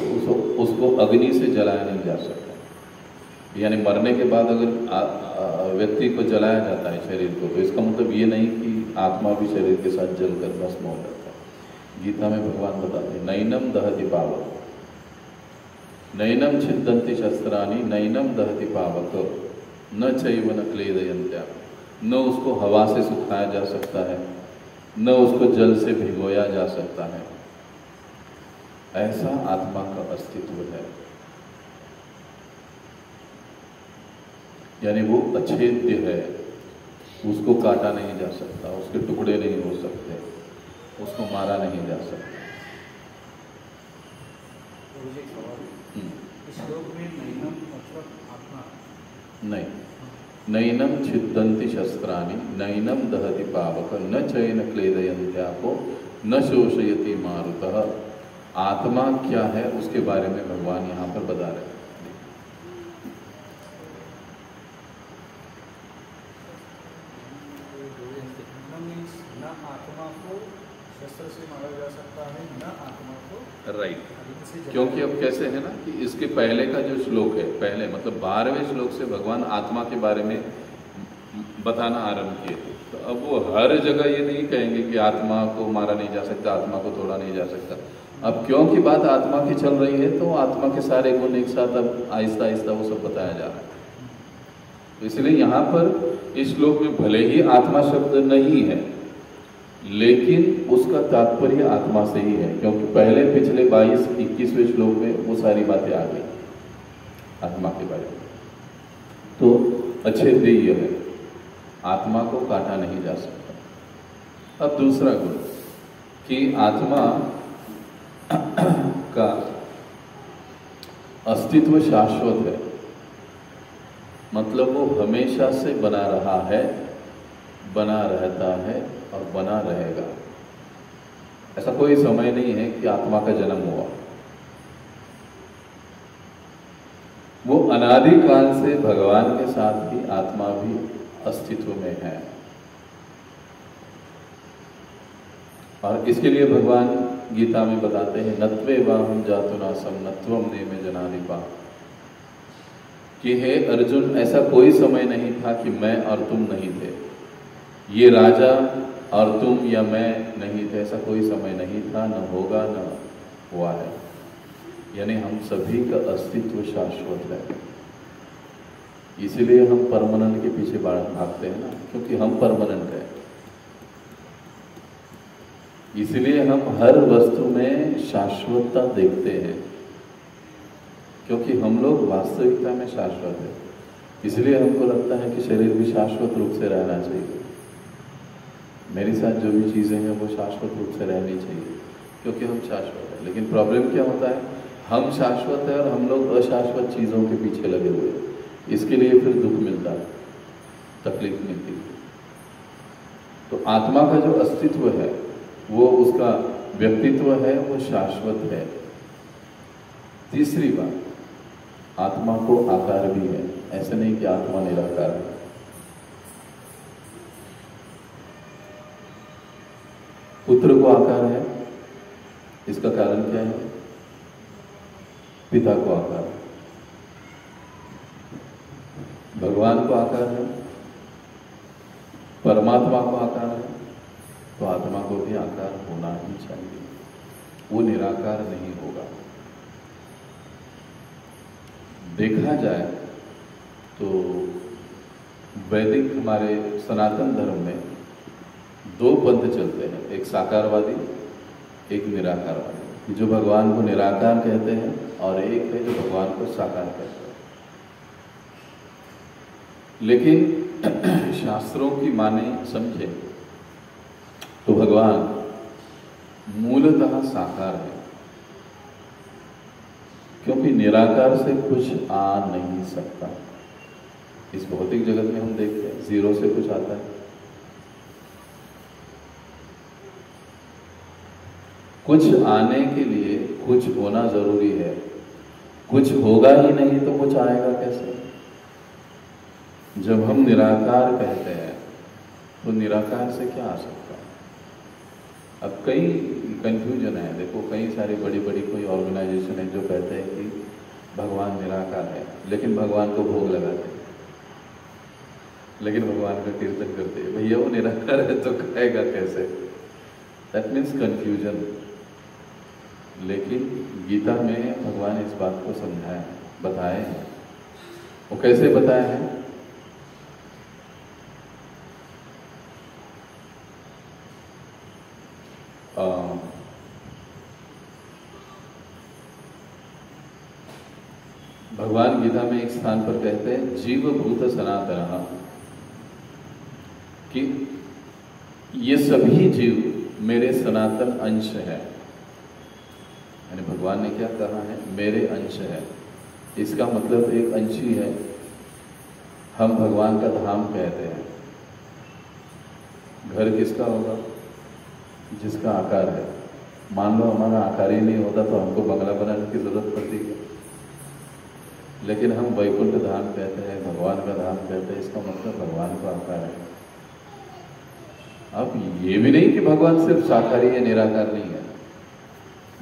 Speaker 1: उसको अग्नि से जलाया नहीं जा सकता। यानी मरने के बाद अगर व्यक्ति को जलाया जाता है शरीर को, तो इसका मतलब ये नहीं कि आत्मा भी शरीर के साथ जलकर भस्म हो जाता है। गीता में भगवान बताते हैं नैनम दहति पावक, नैनम छिद्दन्ति शस्त्राणि नैनम दहति पावक न चैव न क्लेदयन्त्या, न उसको हवा से सुखाया जा सकता है, न उसको जल से भिगोया जा सकता है। ऐसा आत्मा का अस्तित्व है। यानी वो अछेद्य है, उसको काटा नहीं जा सकता, उसके टुकड़े नहीं हो सकते, उसको मारा नहीं जा सकता।
Speaker 2: मुझे एक सवाल, इस श्लोक में नैनम मतलब आत्मा
Speaker 1: नहीं, नैनम छिद्दन्ति शस्त्राणि नैनम दहति पावक न चैन क्लेदयन्त्यापो न शोषयति मारुतः। आत्मा क्या है उसके बारे में भगवान यहाँ पर बता रहे हैं।
Speaker 2: न आत्मा को शस्त्र से मारा जा सकता है, न आत्मा को
Speaker 1: राइट, क्योंकि अब कैसे है ना कि इसके पहले का जो श्लोक है, पहले मतलब 12वें श्लोक से भगवान आत्मा के बारे में बताना आरंभ किए थे। तो अब वो हर जगह ये नहीं कहेंगे कि आत्मा को मारा नहीं जा सकता, आत्मा को तोड़ा नहीं जा सकता। अब क्योंकि बात आत्मा की चल रही है तो आत्मा के सारे गुण एक साथ अब आहिस्ता आहिस्ता वो सब बताया जा रहा है। तो इसलिए यहाँ पर इस श्लोक में भले ही आत्मा शब्द नहीं है, लेकिन उसका तात्पर्य आत्मा से ही है, क्योंकि पहले पिछले 22-21वें श्लोक में वो सारी बातें आ गई आत्मा के बारे में। तो अछेद्य ये है, आत्मा को काटा नहीं जा सकता। अब दूसरा गुण कि आत्मा का अस्तित्व शाश्वत है, मतलब वो हमेशा से बना रहा है, बना रहता है और बना रहेगा। ऐसा कोई समय नहीं है कि आत्मा का जन्म हुआ। वो अनादिकाल से भगवान के साथ ही आत्मा भी अस्तित्व में है। और इसके लिए भगवान गीता में बताते हैं नत्वे वाहम जातुनासम नत्वम नेमे जनाधिपा, कि हे अर्जुन, ऐसा कोई समय नहीं था कि मैं और तुम नहीं थे, ये राजा और तुम या मैं नहीं थे, ऐसा कोई समय नहीं था, न होगा न हुआ है। यानी हम सभी का अस्तित्व शाश्वत है। इसीलिए हम परमानेंट के पीछे भागते हैं ना, क्योंकि हम परमानेंट है। इसलिए हम हर वस्तु में शाश्वतता देखते हैं, क्योंकि हम लोग वास्तविकता में शाश्वत है। इसलिए हमको लगता है कि शरीर भी शाश्वत रूप से रहना चाहिए, मेरे साथ जो भी चीज़ें हैं वो शाश्वत रूप से रहनी चाहिए, क्योंकि हम शाश्वत हैं। लेकिन प्रॉब्लम क्या होता है, हम शाश्वत है और हम लोग अशाश्वत चीज़ों के पीछे लगे हुए हैं। इसके लिए फिर दुख मिलता है, तकलीफ मिलती है। तो आत्मा का जो अस्तित्व है, वो उसका व्यक्तित्व है, वो शाश्वत है। तीसरी बात, आत्मा को आकार भी है, ऐसे नहीं कि आत्मा निराकार है। पुत्र को आकार है, इसका कारण क्या है? पिता को आकार है। भगवान को आकार है, परमात्मा को आकार है, तो आत्मा को भी आकार होना ही चाहिए, वो निराकार नहीं होगा। देखा जाए तो वैदिक हमारे सनातन धर्म में दो पंथ चलते हैं, एक साकारवादी, एक निराकारवादी, जो भगवान को निराकार कहते हैं, और एक है जो भगवान को साकार कहते हैं। लेकिन शास्त्रों की माने समझे तो भगवान मूलतः साकार है, क्योंकि निराकार से कुछ आ नहीं सकता। इस भौतिक जगत में हम देखते हैं जीरो से कुछ आता है, कुछ आने के लिए कुछ होना जरूरी है। कुछ होगा ही नहीं तो कुछ आएगा कैसे? जब हम निराकार कहते हैं तो निराकार से क्या आ सकता है? अब कई कंफ्यूजन है। देखो, कई सारी बड़ी बड़ी कोई ऑर्गेनाइजेशन है जो कहते हैं कि भगवान निराकार है, लेकिन भगवान को भोग लगाते हैं, लेकिन भगवान का कीर्तन करते हैं। भैया वो निराकार है तो कहेगा कैसे? That means confusion. लेकिन गीता में भगवान इस बात को समझाया, बताए हैं। वो कैसे बताया है? भगवान गीता में एक स्थान पर कहते हैं जीव भूत सनातन, कि ये सभी जीव मेरे सनातन अंश है। यानी भगवान ने क्या कहा है, मेरे अंश है। इसका मतलब एक अंशी है, हम भगवान का धाम कहते हैं। घर किसका होगा, जिसका आकार है। मान लो हमारा आकार ही नहीं होता तो हमको बंगला बनाने की जरूरत पड़ती है, लेकिन हम वैकुंठ धाम कहते हैं, भगवान का धाम कहते हैं। इसका मतलब भगवान का आकार है। अब ये भी नहीं कि भगवान सिर्फ साकारी है, निराकार नहीं है।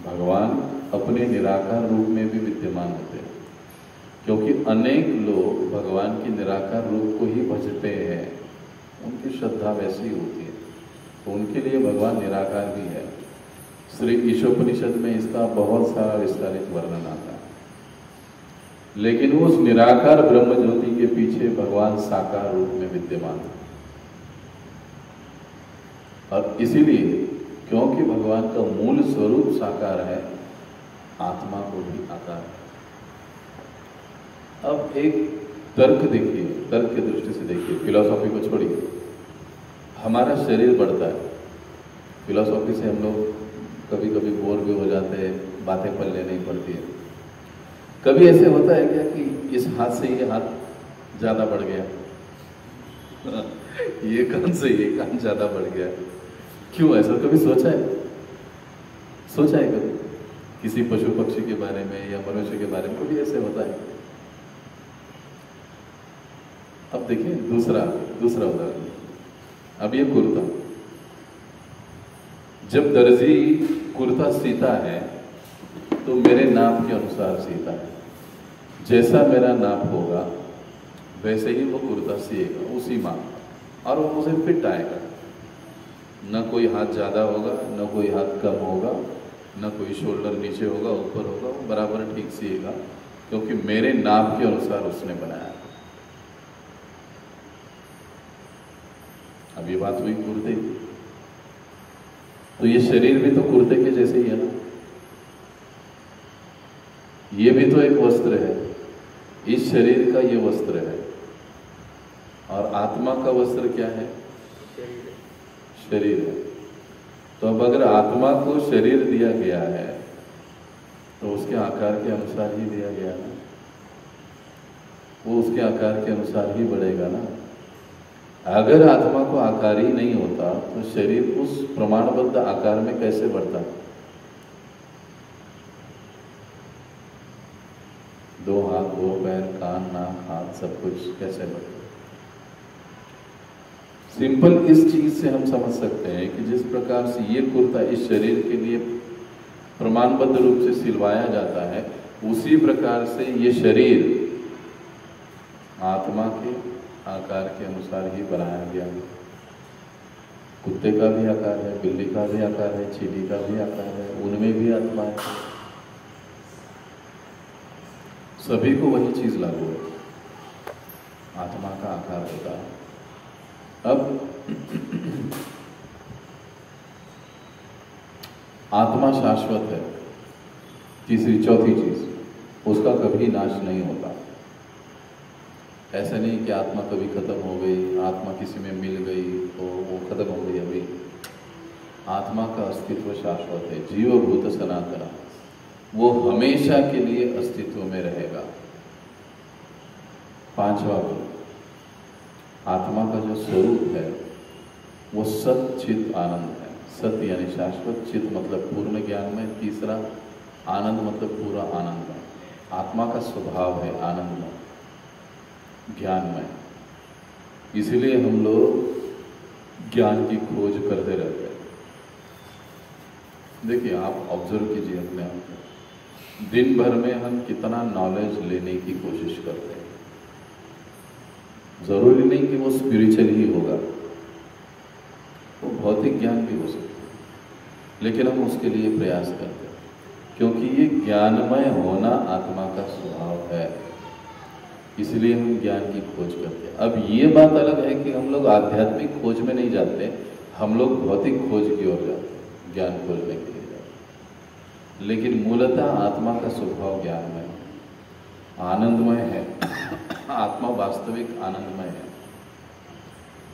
Speaker 1: भगवान अपने निराकार रूप में भी विद्यमान होते हैं, क्योंकि अनेक लोग भगवान की निराकार रूप को ही भजते हैं, उनकी श्रद्धा वैसी होती है, तो उनके लिए भगवान निराकार भी है। श्री ईशोपनिषद में इसका बहुत सारा विस्तारित वर्णन आता है। लेकिन उस निराकार ब्रह्म ज्योति के पीछे भगवान साकार रूप में विद्यमान है। और इसीलिए क्योंकि भगवान का मूल स्वरूप साकार है, आत्मा को भी आकार है। अब एक तर्क देखिए, तर्क की दृष्टि से देखिए, फिलॉसफी को छोड़िए। हमारा शरीर बढ़ता है, फिलॉसफी से हम लोग कभी कभी बोर भी हो जाते हैं, बातें पल्ले नहीं पड़ती है। कभी ऐसे होता है क्या कि इस हाथ से ये हाथ ज्यादा बढ़ गया, ये कान से ये कान ज्यादा बढ़ गया, क्यों ऐसा कभी सोचा है? सोचा है कभी किसी पशु पक्षी के बारे में या मनुष्य के बारे में? कभी ऐसे होता है? अब देखिए दूसरा उदाहरण। अब ये कुर्ता, जब दर्जी कुर्ता सीता है तो मेरे नाप के अनुसार सीता है। जैसा मेरा नाप होगा वैसे ही वो कुर्ता सिएगा, उसी माप, और वो मुझे फिट आएगा। न कोई हाथ ज़्यादा होगा, न कोई हाथ कम होगा, न कोई शोल्डर नीचे होगा, ऊपर होगा, वो बराबर ठीक सिएगा, क्योंकि मेरे नाप के अनुसार उसने बनाया। अब ये बात हुई कुर्ते की, तो ये शरीर भी तो कुर्ते के जैसे ही है ना। ये भी तो एक वस्त्र है, इस शरीर का ये वस्त्र है। और आत्मा का वस्त्र क्या है? शरीर है। तो अब अगर आत्मा को शरीर दिया गया है तो उसके आकार के अनुसार ही दिया गया ना, वो उसके आकार के अनुसार ही बढ़ेगा ना। अगर आत्मा को आकार ही नहीं होता तो शरीर उस प्रमाणबद्ध आकार में कैसे बढ़ता? दो हाथ, दो पैर, कान, नाक, हाथ, सब कुछ कैसे बढ़ता? सिंपल इस चीज से हम समझ सकते हैं कि जिस प्रकार से ये कुर्ता इस शरीर के लिए प्रमाणबद्ध रूप से सिलवाया जाता है, उसी प्रकार से ये शरीर आत्मा के आकार के अनुसार ही बनाया गया है। कुत्ते का भी आकार है, बिल्ली का भी आकार है, चींटी का भी आकार है, उनमें भी आत्मा है। सभी को वही चीज लागू है, आत्मा का आकार होता है। अब आत्मा शाश्वत है। चौथी चीज, उसका कभी नाश नहीं होता। ऐसा नहीं कि आत्मा कभी खत्म हो गई, आत्मा किसी में मिल गई तो वो खत्म हो गई। अभी आत्मा का अस्तित्व शाश्वत है, जीवभूत सनातन, वो हमेशा के लिए अस्तित्व में रहेगा। पांचवा गुण, आत्मा का जो स्वरूप है वो सत चित आनंद है। सत यानी शाश्वत, चित मतलब पूर्ण ज्ञान में, तीसरा आनंद मतलब पूरा आनंद में। आत्मा का स्वभाव है आनंदमय, ज्ञानमय। इसलिए हम लोग ज्ञान की खोज करते रहते हैं। देखिए आप ऑब्जर्व कीजिए अपने आप को, दिन भर में हम कितना नॉलेज लेने की कोशिश करते हैं। जरूरी नहीं कि वो स्पिरिचुअल ही होगा, वो भौतिक ज्ञान भी हो सकता है, लेकिन हम उसके लिए प्रयास करते हैं, क्योंकि ये ज्ञानमय होना आत्मा का स्वभाव है। इसलिए हम ज्ञान की खोज करते हैं। अब ये बात अलग है कि हम लोग आध्यात्मिक खोज में नहीं जाते, हम लोग भौतिक खोज की ओर जाते हैं, ज्ञान खोजने के लिए जाते हैं। लेकिन मूलतः आत्मा का स्वभाव ज्ञानमय है। आनंदमय है। आत्मा वास्तविक आनंदमय है।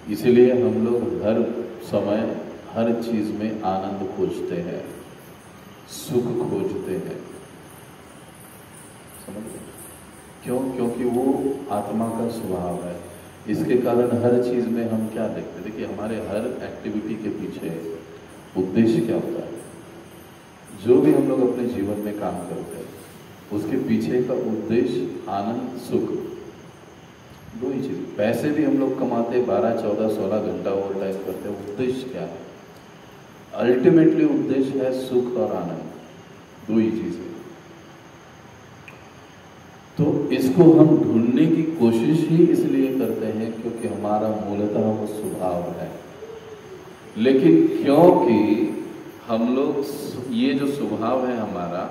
Speaker 1: इसलिए हम लोग हर समय हर चीज में आनंद खोजते हैं, सुख खोजते हैं। समझ गए? क्यों? क्योंकि वो आत्मा का स्वभाव है। इसके कारण हर चीज में हम क्या देखते हैं? देखिए, हमारे हर एक्टिविटी के पीछे उद्देश्य क्या होता है? जो भी हम लोग अपने जीवन में काम करते हैं उसके पीछे का उद्देश्य आनंद, सुख, दो ही चीज। पैसे भी हम लोग कमाते 12, 14, 16 घंटा ओवर टाइम करते हैं, उद्देश्य क्या है? अल्टीमेटली उद्देश्य है सुख और आनंद, दो ही चीजें। तो इसको हम ढूंढने की कोशिश ही इसलिए करते हैं क्योंकि हमारा मूलतः वो स्वभाव है। लेकिन क्योंकि हम लोग ये जो स्वभाव है हमारा,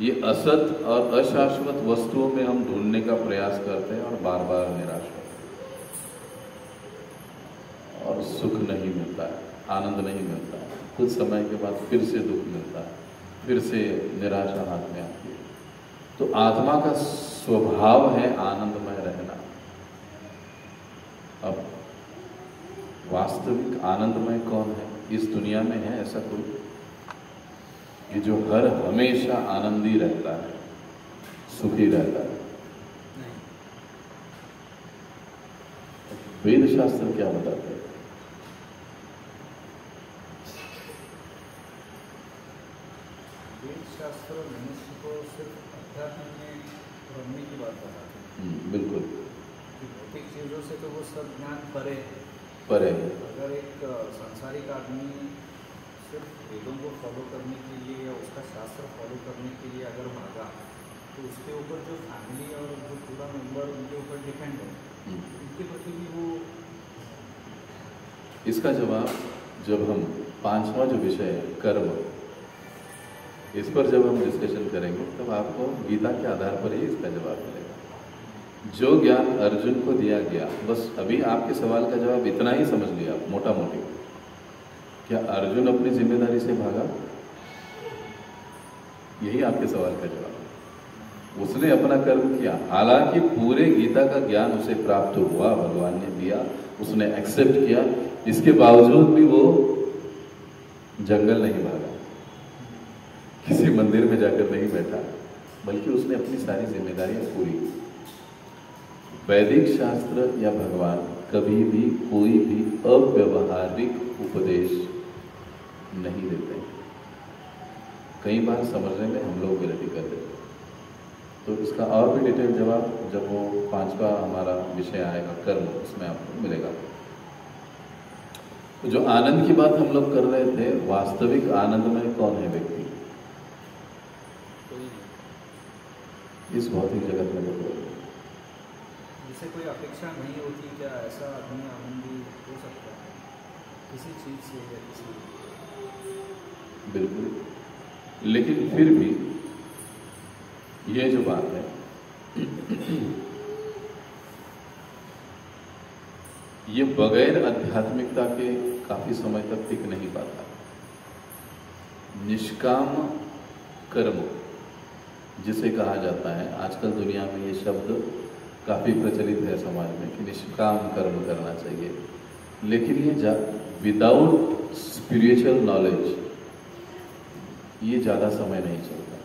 Speaker 1: ये असत और अशाश्वत वस्तुओं में हम ढूंढने का प्रयास करते हैं और बार बार निराश होते हैं और सुख नहीं मिलता है, आनंद नहीं मिलता है। कुछ समय के बाद फिर से दुख मिलता है, फिर से निराशा हाथ में आती है। तो आत्मा का स्वभाव है आनंदमय रहना। अब वास्तविक आनंदमय कौन है इस दुनिया में? है ऐसा कोई? ये जो हर हमेशा आनंदी रहता है, सुखी रहता है? वेद शास्त्र क्या बताते हैं?
Speaker 2: वेद शास्त्र मनुष्य को सिर्फ अध्यात्म में रमने की बात बताते हैं।
Speaker 1: बिल्कुल।
Speaker 2: भौतिक चीजों से तो वो सब ज्ञान परे है।
Speaker 1: परे।
Speaker 2: अगर एक सांसारिक आदमी सिर्फ वेदों को फॉलो करने के लिए या उसका शास्त्र फॉलो करने के लिए अगर मांगा तो उसके ऊपर जो फैमिली और जो पूरा मेंबर उनके ऊपर डिपेंड है, उनके प्रति भी वो।
Speaker 1: इसका जवाब जब हम 5वां जो विषय है कर्म, इस पर जब हम डिस्कशन करेंगे तब आपको गीता के आधार पर ही इसका जवाब मिलेगा। जो ज्ञान अर्जुन को दिया गया, बस अभी आपके सवाल का जवाब इतना ही समझ लिया मोटा मोटी। क्या अर्जुन अपनी जिम्मेदारी से भागा? यही आपके सवाल का जवाब है। उसने अपना कर्म किया, हालांकि पूरे गीता का ज्ञान उसे प्राप्त हुआ, भगवान ने दिया, उसने एक्सेप्ट किया, इसके बावजूद भी वो जंगल नहीं भागा, किसी मंदिर में जाकर नहीं बैठा, बल्कि उसने अपनी सारी जिम्मेदारियां पूरी की। वैदिक शास्त्र या भगवान कभी भी कोई भी अव्यवहारिक उपदेश नहीं देते। कई बार समझने में हम लोग गलती कर देते हैं। तो इसका और भी डिटेल जवाब जब वो 5वां हमारा विषय आएगा कर्म, उसमें आपको मिलेगा। तो जो आनंद की बात हम लोग कर रहे थे, वास्तविक आनंद में कौन है व्यक्ति इस भौतिक जगत में? लोग
Speaker 2: जिसे कोई अपेक्षा नहीं होती, क्या ऐसा आदमी आनंदी हो सकता है किसी चीज से या किसी?
Speaker 1: बिल्कुल। लेकिन फिर भी ये जो बात है ये बगैर आध्यात्मिकता के काफी समय तक टिक नहीं पाता। निष्काम कर्म जिसे कहा जाता है, आजकल दुनिया में ये शब्द काफी प्रचलित है समाज में कि निष्काम कर्म करना चाहिए, लेकिन ये विदाउट स्पिरिचुअल नॉलेज ये ज्यादा समय नहीं चलता।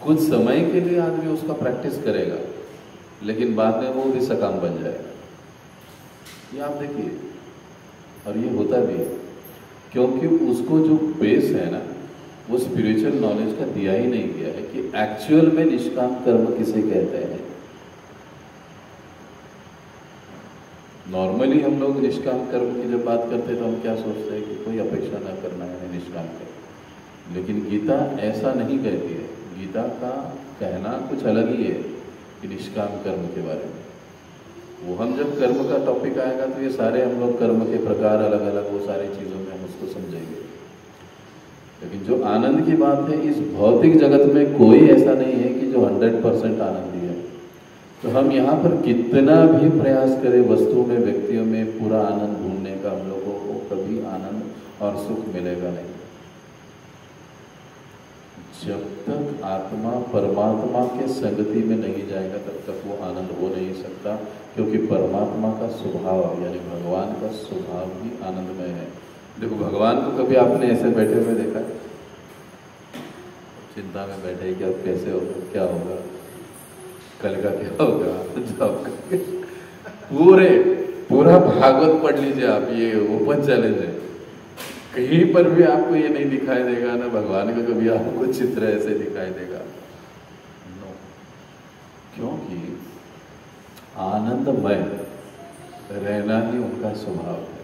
Speaker 1: कुछ समय के लिए आदमी उसका प्रैक्टिस करेगा, लेकिन बाद में वो भी सकाम बन जाएगा। ये आप देखिए, और ये होता भी है, क्योंकि उसको जो बेस है ना, वो स्पिरिचुअल नॉलेज का दिया ही नहीं गया है कि एक्चुअल में निष्काम कर्म किसे कहते हैं। नॉर्मली हम लोग निष्काम कर्म की जब बात करते हैं तो हम क्या सोचते हैं कि कोई अपेक्षा न करना है निष्काम कर्म, लेकिन गीता ऐसा नहीं कहती है। गीता का कहना कुछ अलग ही है कि निष्काम कर्म के बारे में। वो हम जब कर्म का टॉपिक आएगा तो ये सारे हम लोग कर्म के प्रकार अलग अलग, वो सारी चीज़ों में हम उसको समझेंगे। लेकिन जो आनंद की बात है, इस भौतिक जगत में कोई ऐसा नहीं है कि जो 100% आनंदी है। तो हम यहाँ पर कितना भी प्रयास करें वस्तुओं में, व्यक्तियों में पूरा आनंद ढूंढने का, हम लोगों को कभी आनंद और सुख मिलेगा नहीं। जब तक आत्मा परमात्मा के संगति में नहीं जाएगा तब तक वो आनंद हो नहीं सकता, क्योंकि परमात्मा का स्वभाव यानी भगवान का स्वभाव ही आनंदमय है। देखो, भगवान को कभी आपने ऐसे बैठे हुए देखा है? चिंता में बैठे कि अब कैसे होगा, क्या होगा, कल का क्या होगा। पूरा भागवत पढ़ लीजिए आप, ये ओपन चैलेंज है। कहीं पर भी आपको ये नहीं दिखाई देगा ना भगवान का कभी आपको चित्र ऐसे दिखाई देगा, नो। क्योंकि आनंदमय रहना ही उनका स्वभाव है,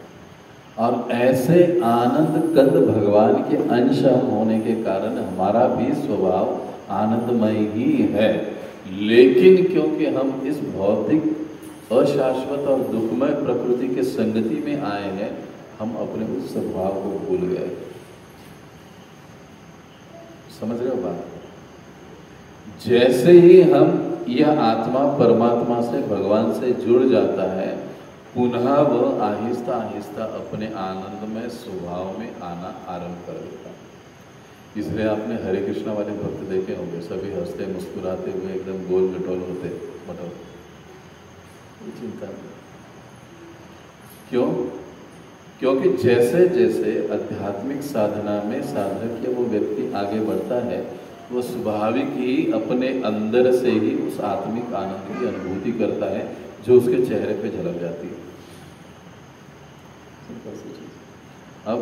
Speaker 1: और ऐसे आनंद कंद भगवान के अंश होने के कारण हमारा भी स्वभाव आनंदमय ही है। लेकिन क्योंकि हम इस भौतिक अशाश्वत और दुखमय प्रकृति के संगति में आए हैं, हम अपने उस स्वभाव को भूल गए। समझ रहे हो बात? जैसे ही हम यह आत्मा परमात्मा से भगवान से जुड़ जाता है, पुनः वह आहिस्ता आहिस्ता अपने आनंदमय स्वभाव में आना आरंभ कर देता है। इसलिए आपने हरे कृष्णा वाले भक्त देखे होंगे, सभी हंसते मुस्कुराते हुए एकदम गोल गटोल होते मटोल, चिंता नहीं। क्यों? क्योंकि जैसे जैसे आध्यात्मिक साधना में साधक या वो व्यक्ति आगे बढ़ता है, वो स्वाभाविक ही अपने अंदर से ही उस आत्मिक आनंद की अनुभूति करता है, जो उसके चेहरे पे झलक जाती है। अब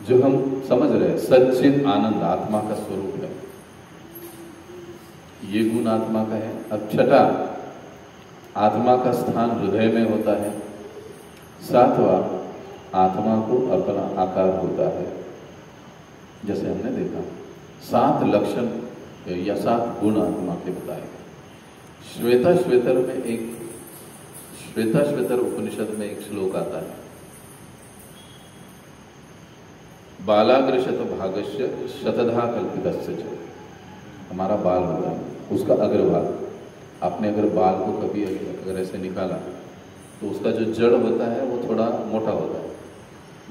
Speaker 1: जो हम समझ रहे हैं सच्चिद आनंद आत्मा का स्वरूप है, ये गुण आत्मा का है। अब छठा, आत्मा का स्थान हृदय में होता है। सातवां, आत्मा को अपना आकार होता है। जैसे हमने देखा 7 लक्षण या 7 गुण आत्मा के बताए। श्वेताश्वेतर में श्वेताश्वेतर उपनिषद में एक श्लोक आता है, बालाग्रशत भागस्य शतधा कल्पितस्य च। हमारा बाल होता है, उसका अग्रभाग, आपने अगर बाल को कभी अगर ऐसे निकाला तो उसका जो जड़ होता है वो थोड़ा मोटा होता है,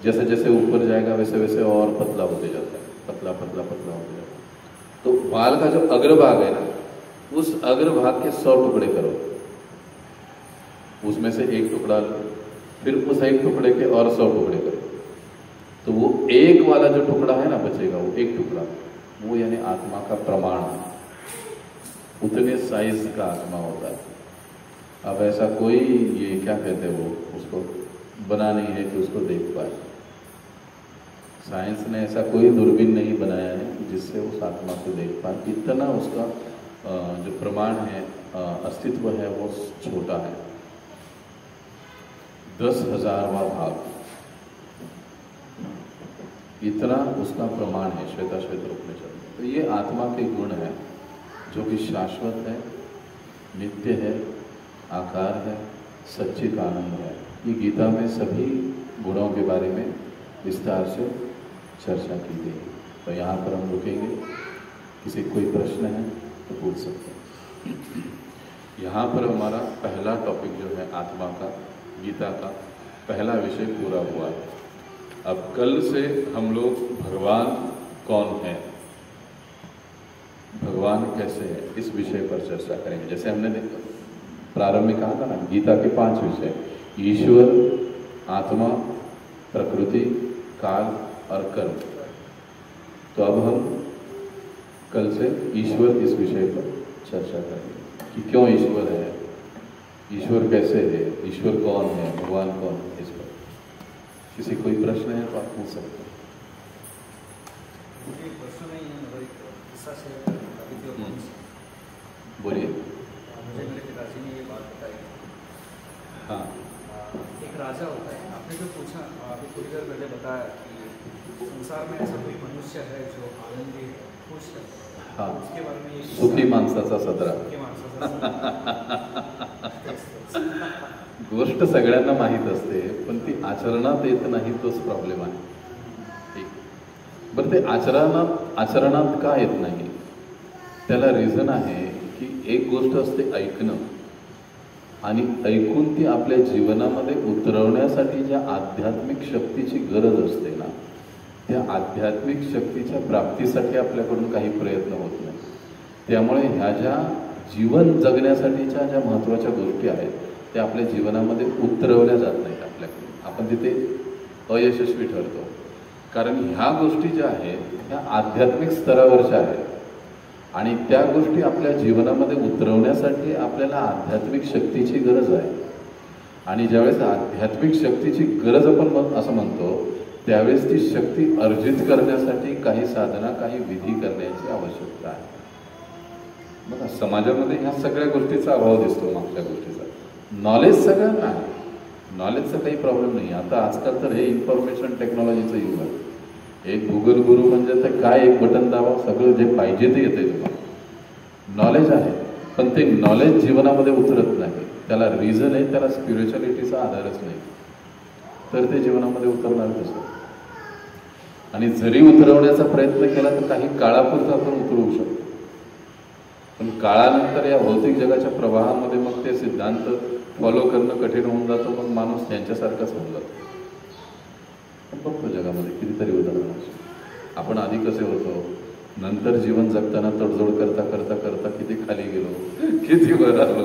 Speaker 1: जैसे जैसे ऊपर जाएगा वैसे वैसे और पतला होते जाता है, पतला पतला पतला होते जाता है। तो बाल का जो अग्रभाग है ना, उस अग्रभाग के 100 टुकड़े करो, उसमें से एक टुकड़ा लो, फिर उस एक टुकड़े के और 100 टुकड़े करो, तो वो एक वाला जो टुकड़ा है ना बचेगा, वो एक टुकड़ा, वो यानी आत्मा का प्रमाण है। उतने साइज का आत्मा होता है। अब ऐसा कोई ये क्या कहते हैं वो उसको बना नहीं है कि उसको देख पाए। साइंस ने ऐसा कोई दूरबीन नहीं बनाया है जिससे उस आत्मा को देख पाए। इतना उसका जो प्रमाण है, अस्तित्व है, वो छोटा है। 10,000वां भाग, इतना उसका प्रमाण है श्वेताश्वेतर उपनिषद। तो ये आत्मा के गुण है जो कि शाश्वत है, नित्य है, आकार है, सच्चित आनंद है। ये गीता में सभी गुणों के बारे में विस्तार से चर्चा की गई। तो यहाँ पर हम रुकेंगे। किसी कोई प्रश्न है तो पूछ सकते हैं। यहाँ पर हमारा पहला टॉपिक जो है आत्मा का, गीता का पहला विषय पूरा हुआ है। अब कल से हम लोग भगवान कौन है, भगवान कैसे है, इस विषय पर चर्चा करेंगे। जैसे हमने प्रारंभ में कहा था ना, गीता के 5 विषय, ईश्वर, आत्मा, प्रकृति, काल और कर्म। तो अब हम कल से ईश्वर इस विषय पर चर्चा करेंगे कि क्यों ईश्वर है, ईश्वर कैसे है, ईश्वर कौन है, भगवान कौन है। इस पर किसी कोई प्रश्न है तो आप पूछ सकते हैं।
Speaker 2: मुझे प्रश्न नहीं है, मगर एक किस्सा शेयर करना था।
Speaker 1: बोलिए।
Speaker 2: मुझे मेरे पिताजी ने ये बात बताई।
Speaker 1: हाँ,
Speaker 2: एक राजा होता है, आपने जो पूछा अभी थोड़ी देर पहले बताया कि संसार में ऐसा कोई मनुष्य है जो आनंदी है, खुश है।
Speaker 1: हाँ,
Speaker 2: उसके बारे में ये
Speaker 1: सुखी माणसाचा सदरा।
Speaker 2: सुखी माणसाचा
Speaker 1: गोष्ट सगळ्यांना माहीत असते, पण ती आचरणात येत नाही, तोच प्रॉब्लेम आहे। ठीक, बरं ते आचरणात का येत नाही, त्याला रिझन आहे की एक गोष्ट असते ऐकणं, आणि ऐकून ती आपल्या जीवनामध्ये उतरवण्यासाठी ज्या आध्यात्मिक शक्तीची गरज असते ना, त्या आध्यात्मिक शक्तीच्या प्राप्तीसाठी आपल्याकडून काही प्रयत्न होत नाही. त्यामुळे ह्या ज्या जीवन जगण्यासाठीच्या ज्या महत्त्वाच्या गोष्टी आहेत त्या आपल्या जीवनामध्ये उतरवल्या जात नाहीत आपल्याकडून. आपण तिथे अयशस्वी ठरतो. कारण ह्या गोष्टी ज्या आहेत ह्या आध्यात्मिक स्तरावरच्या आहेत आणि त्या गोष्टी आपल्या जीवनामध्ये उतरवण्यासाठी आपल्याला आध्यात्मिक शक्तीची गरज आहे. आणि ज्यावेळेस आध्यात्मिक शक्तीची गरज आपण असं म्हणतो त्यावेळेस ती शक्ती अर्जित करण्यासाठी काही साधना, काही विधी करण्याची आवश्यकता आहे. बघा, समाजामध्ये ह्या सगळ्या गोष्टीचा अभाव दिसतो. मागच्या गोष्टीचा नॉलेज सगळ्यांना आहे, नॉलेजचा काही प्रॉब्लेम नाही. आता आजकाल तर हे इन्फॉर्मेशन टेक्नॉलॉजीचं युग आहे. एक गुगल गुरु म्हणजे ते काय, एक बटन दाबा, सगळं जे पाहिजे ते येते तुम्हाला. नॉलेज आहे, पण ते नॉलेज जीवनामध्ये उतरत नाही. त्याला रिझन आहे, त्याला स्पिरिच्युअलिटीचा आधारच नाही, तर ते जीवनामध्ये उतरणार कसं? आणि जरी उतरवण्याचा प्रयत्न केला तर काही काळापुरता आपण उतरवू शकतो, पण काळानंतर या भौतिक जगाच्या प्रवाहामध्ये मग ते सिद्धांत फॉलो करणं कठीण होऊन जातं. मग माणूस त्यांच्यासारखाच होऊन जातो. बघतो जगामध्ये कितीतरी उदाहरणं. आपण आधी कसे होतो, नंतर जीवन जगताना तडजोड करता करता करता किती खाली गेलो, किती वर आलो,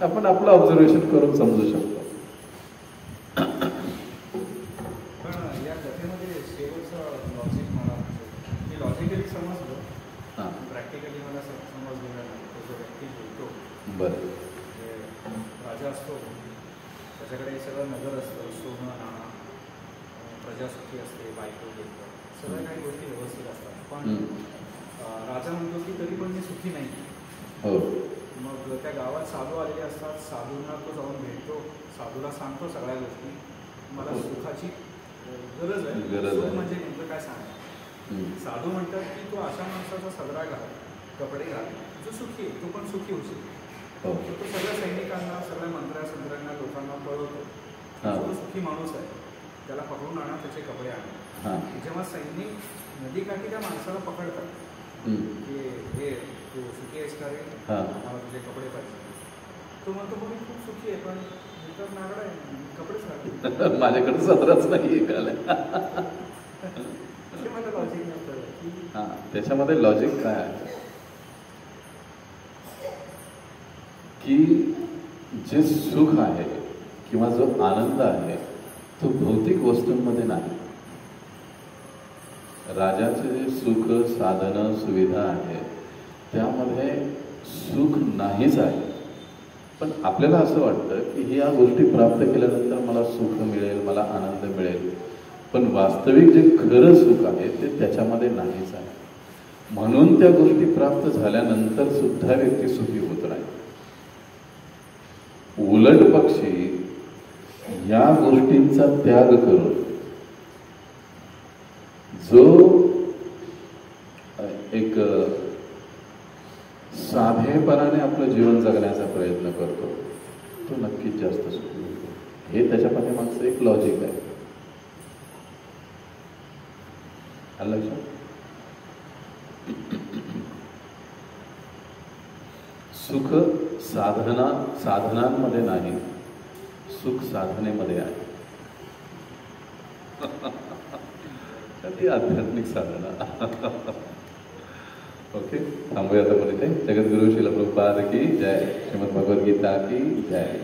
Speaker 1: आपण आपलं ऑब्झर्वेशन करून समजू शकतो.
Speaker 2: पण या कथेमध्ये शेवटचं लॉजिक मला मी लॉजिकली समजलं,
Speaker 1: हां,
Speaker 2: प्रॅक्टिकली मला समजलेलं नाही. तो जो व्यक्ती बोलतो,
Speaker 1: बरं,
Speaker 2: राजा असतो, त्याच्याकडे सगळं नगर असतं, सोनं नाणं, प्रजासुखी असते, बायको देतो, सगळ्या काही गोष्टी व्यवस्थित असतात. पण राजा म्हणतो की तरी पण मी सुखी नाही.
Speaker 1: हो,
Speaker 2: मग त्या गावात साधू आलेले असतात, साधूंना तो जाऊन भेटतो, साधूला सांगतो सगळ्या गोष्टी, मला सुखाची गरज आहे, सुख म्हणजे नेमकं काय सांगा. साधू म्हणतात की तू अशा माणसाचा सदरा घाल, कपडे घाल, जो सुखी आहे, तू पण सुखी होशील. तो सगळ्या सैनिकांना, सगळ्या मंत्र्यांना, लोकांना पळवतो, तो सुखी माणूस आहे, त्याला पकडून आणा, त्याचे कपडे आणा. जेव्हा सैनिक नदीकाठी त्या माणसाला पकडतात की हे तू सुखी आहेस का रे, मला तुझे कपडे पाहिजे, तो म्हणतो मी खूप सुखी आहे, पण मी तर नागडा आहे, कपडेच लागले,
Speaker 1: माझ्याकडे सदराच नाही.
Speaker 2: असे मला लॉजिक नसतं.
Speaker 1: हां, त्याच्यामध्ये लॉजिक काय आहे की जे सुख आहे किंवा जो आनंद आहे तो भौतिक वस्तूंमध्ये नाही. राजाचे जे सुख, साधनं, सुविधा आहे त्यामध्ये सुख नाहीच आहे. पण आपल्याला असं वाटतं की या गोष्टी प्राप्त केल्यानंतर मला सुख मिळेल, मला आनंद मिळेल, पण वास्तविक जे खरं सुख आहे ते त्याच्यामध्ये नाहीच आहे. म्हणून त्या गोष्टी प्राप्त झाल्यानंतर सुद्धा व्यक्ती सुखी होत नाही. उलट पक्षी या गोष्टींचा त्याग करून जो एक साधेपणाने आपलं जीवन जगण्याचा प्रयत्न करतो तो नक्कीच जास्त सुखी होतो. हे त्याच्या पाठीमागचं एक लॉजिक आहे. आलं लक्षात? सुख साधनांमध्ये नाही, सुख साधनेमध्ये आहे. ती आध्यात्मिक साधना. ओके, थांबूया आता पण इथे. जगद्गुरु श्रील प्रभुपाद की जय. श्रीमद भगवद्गीता की जय.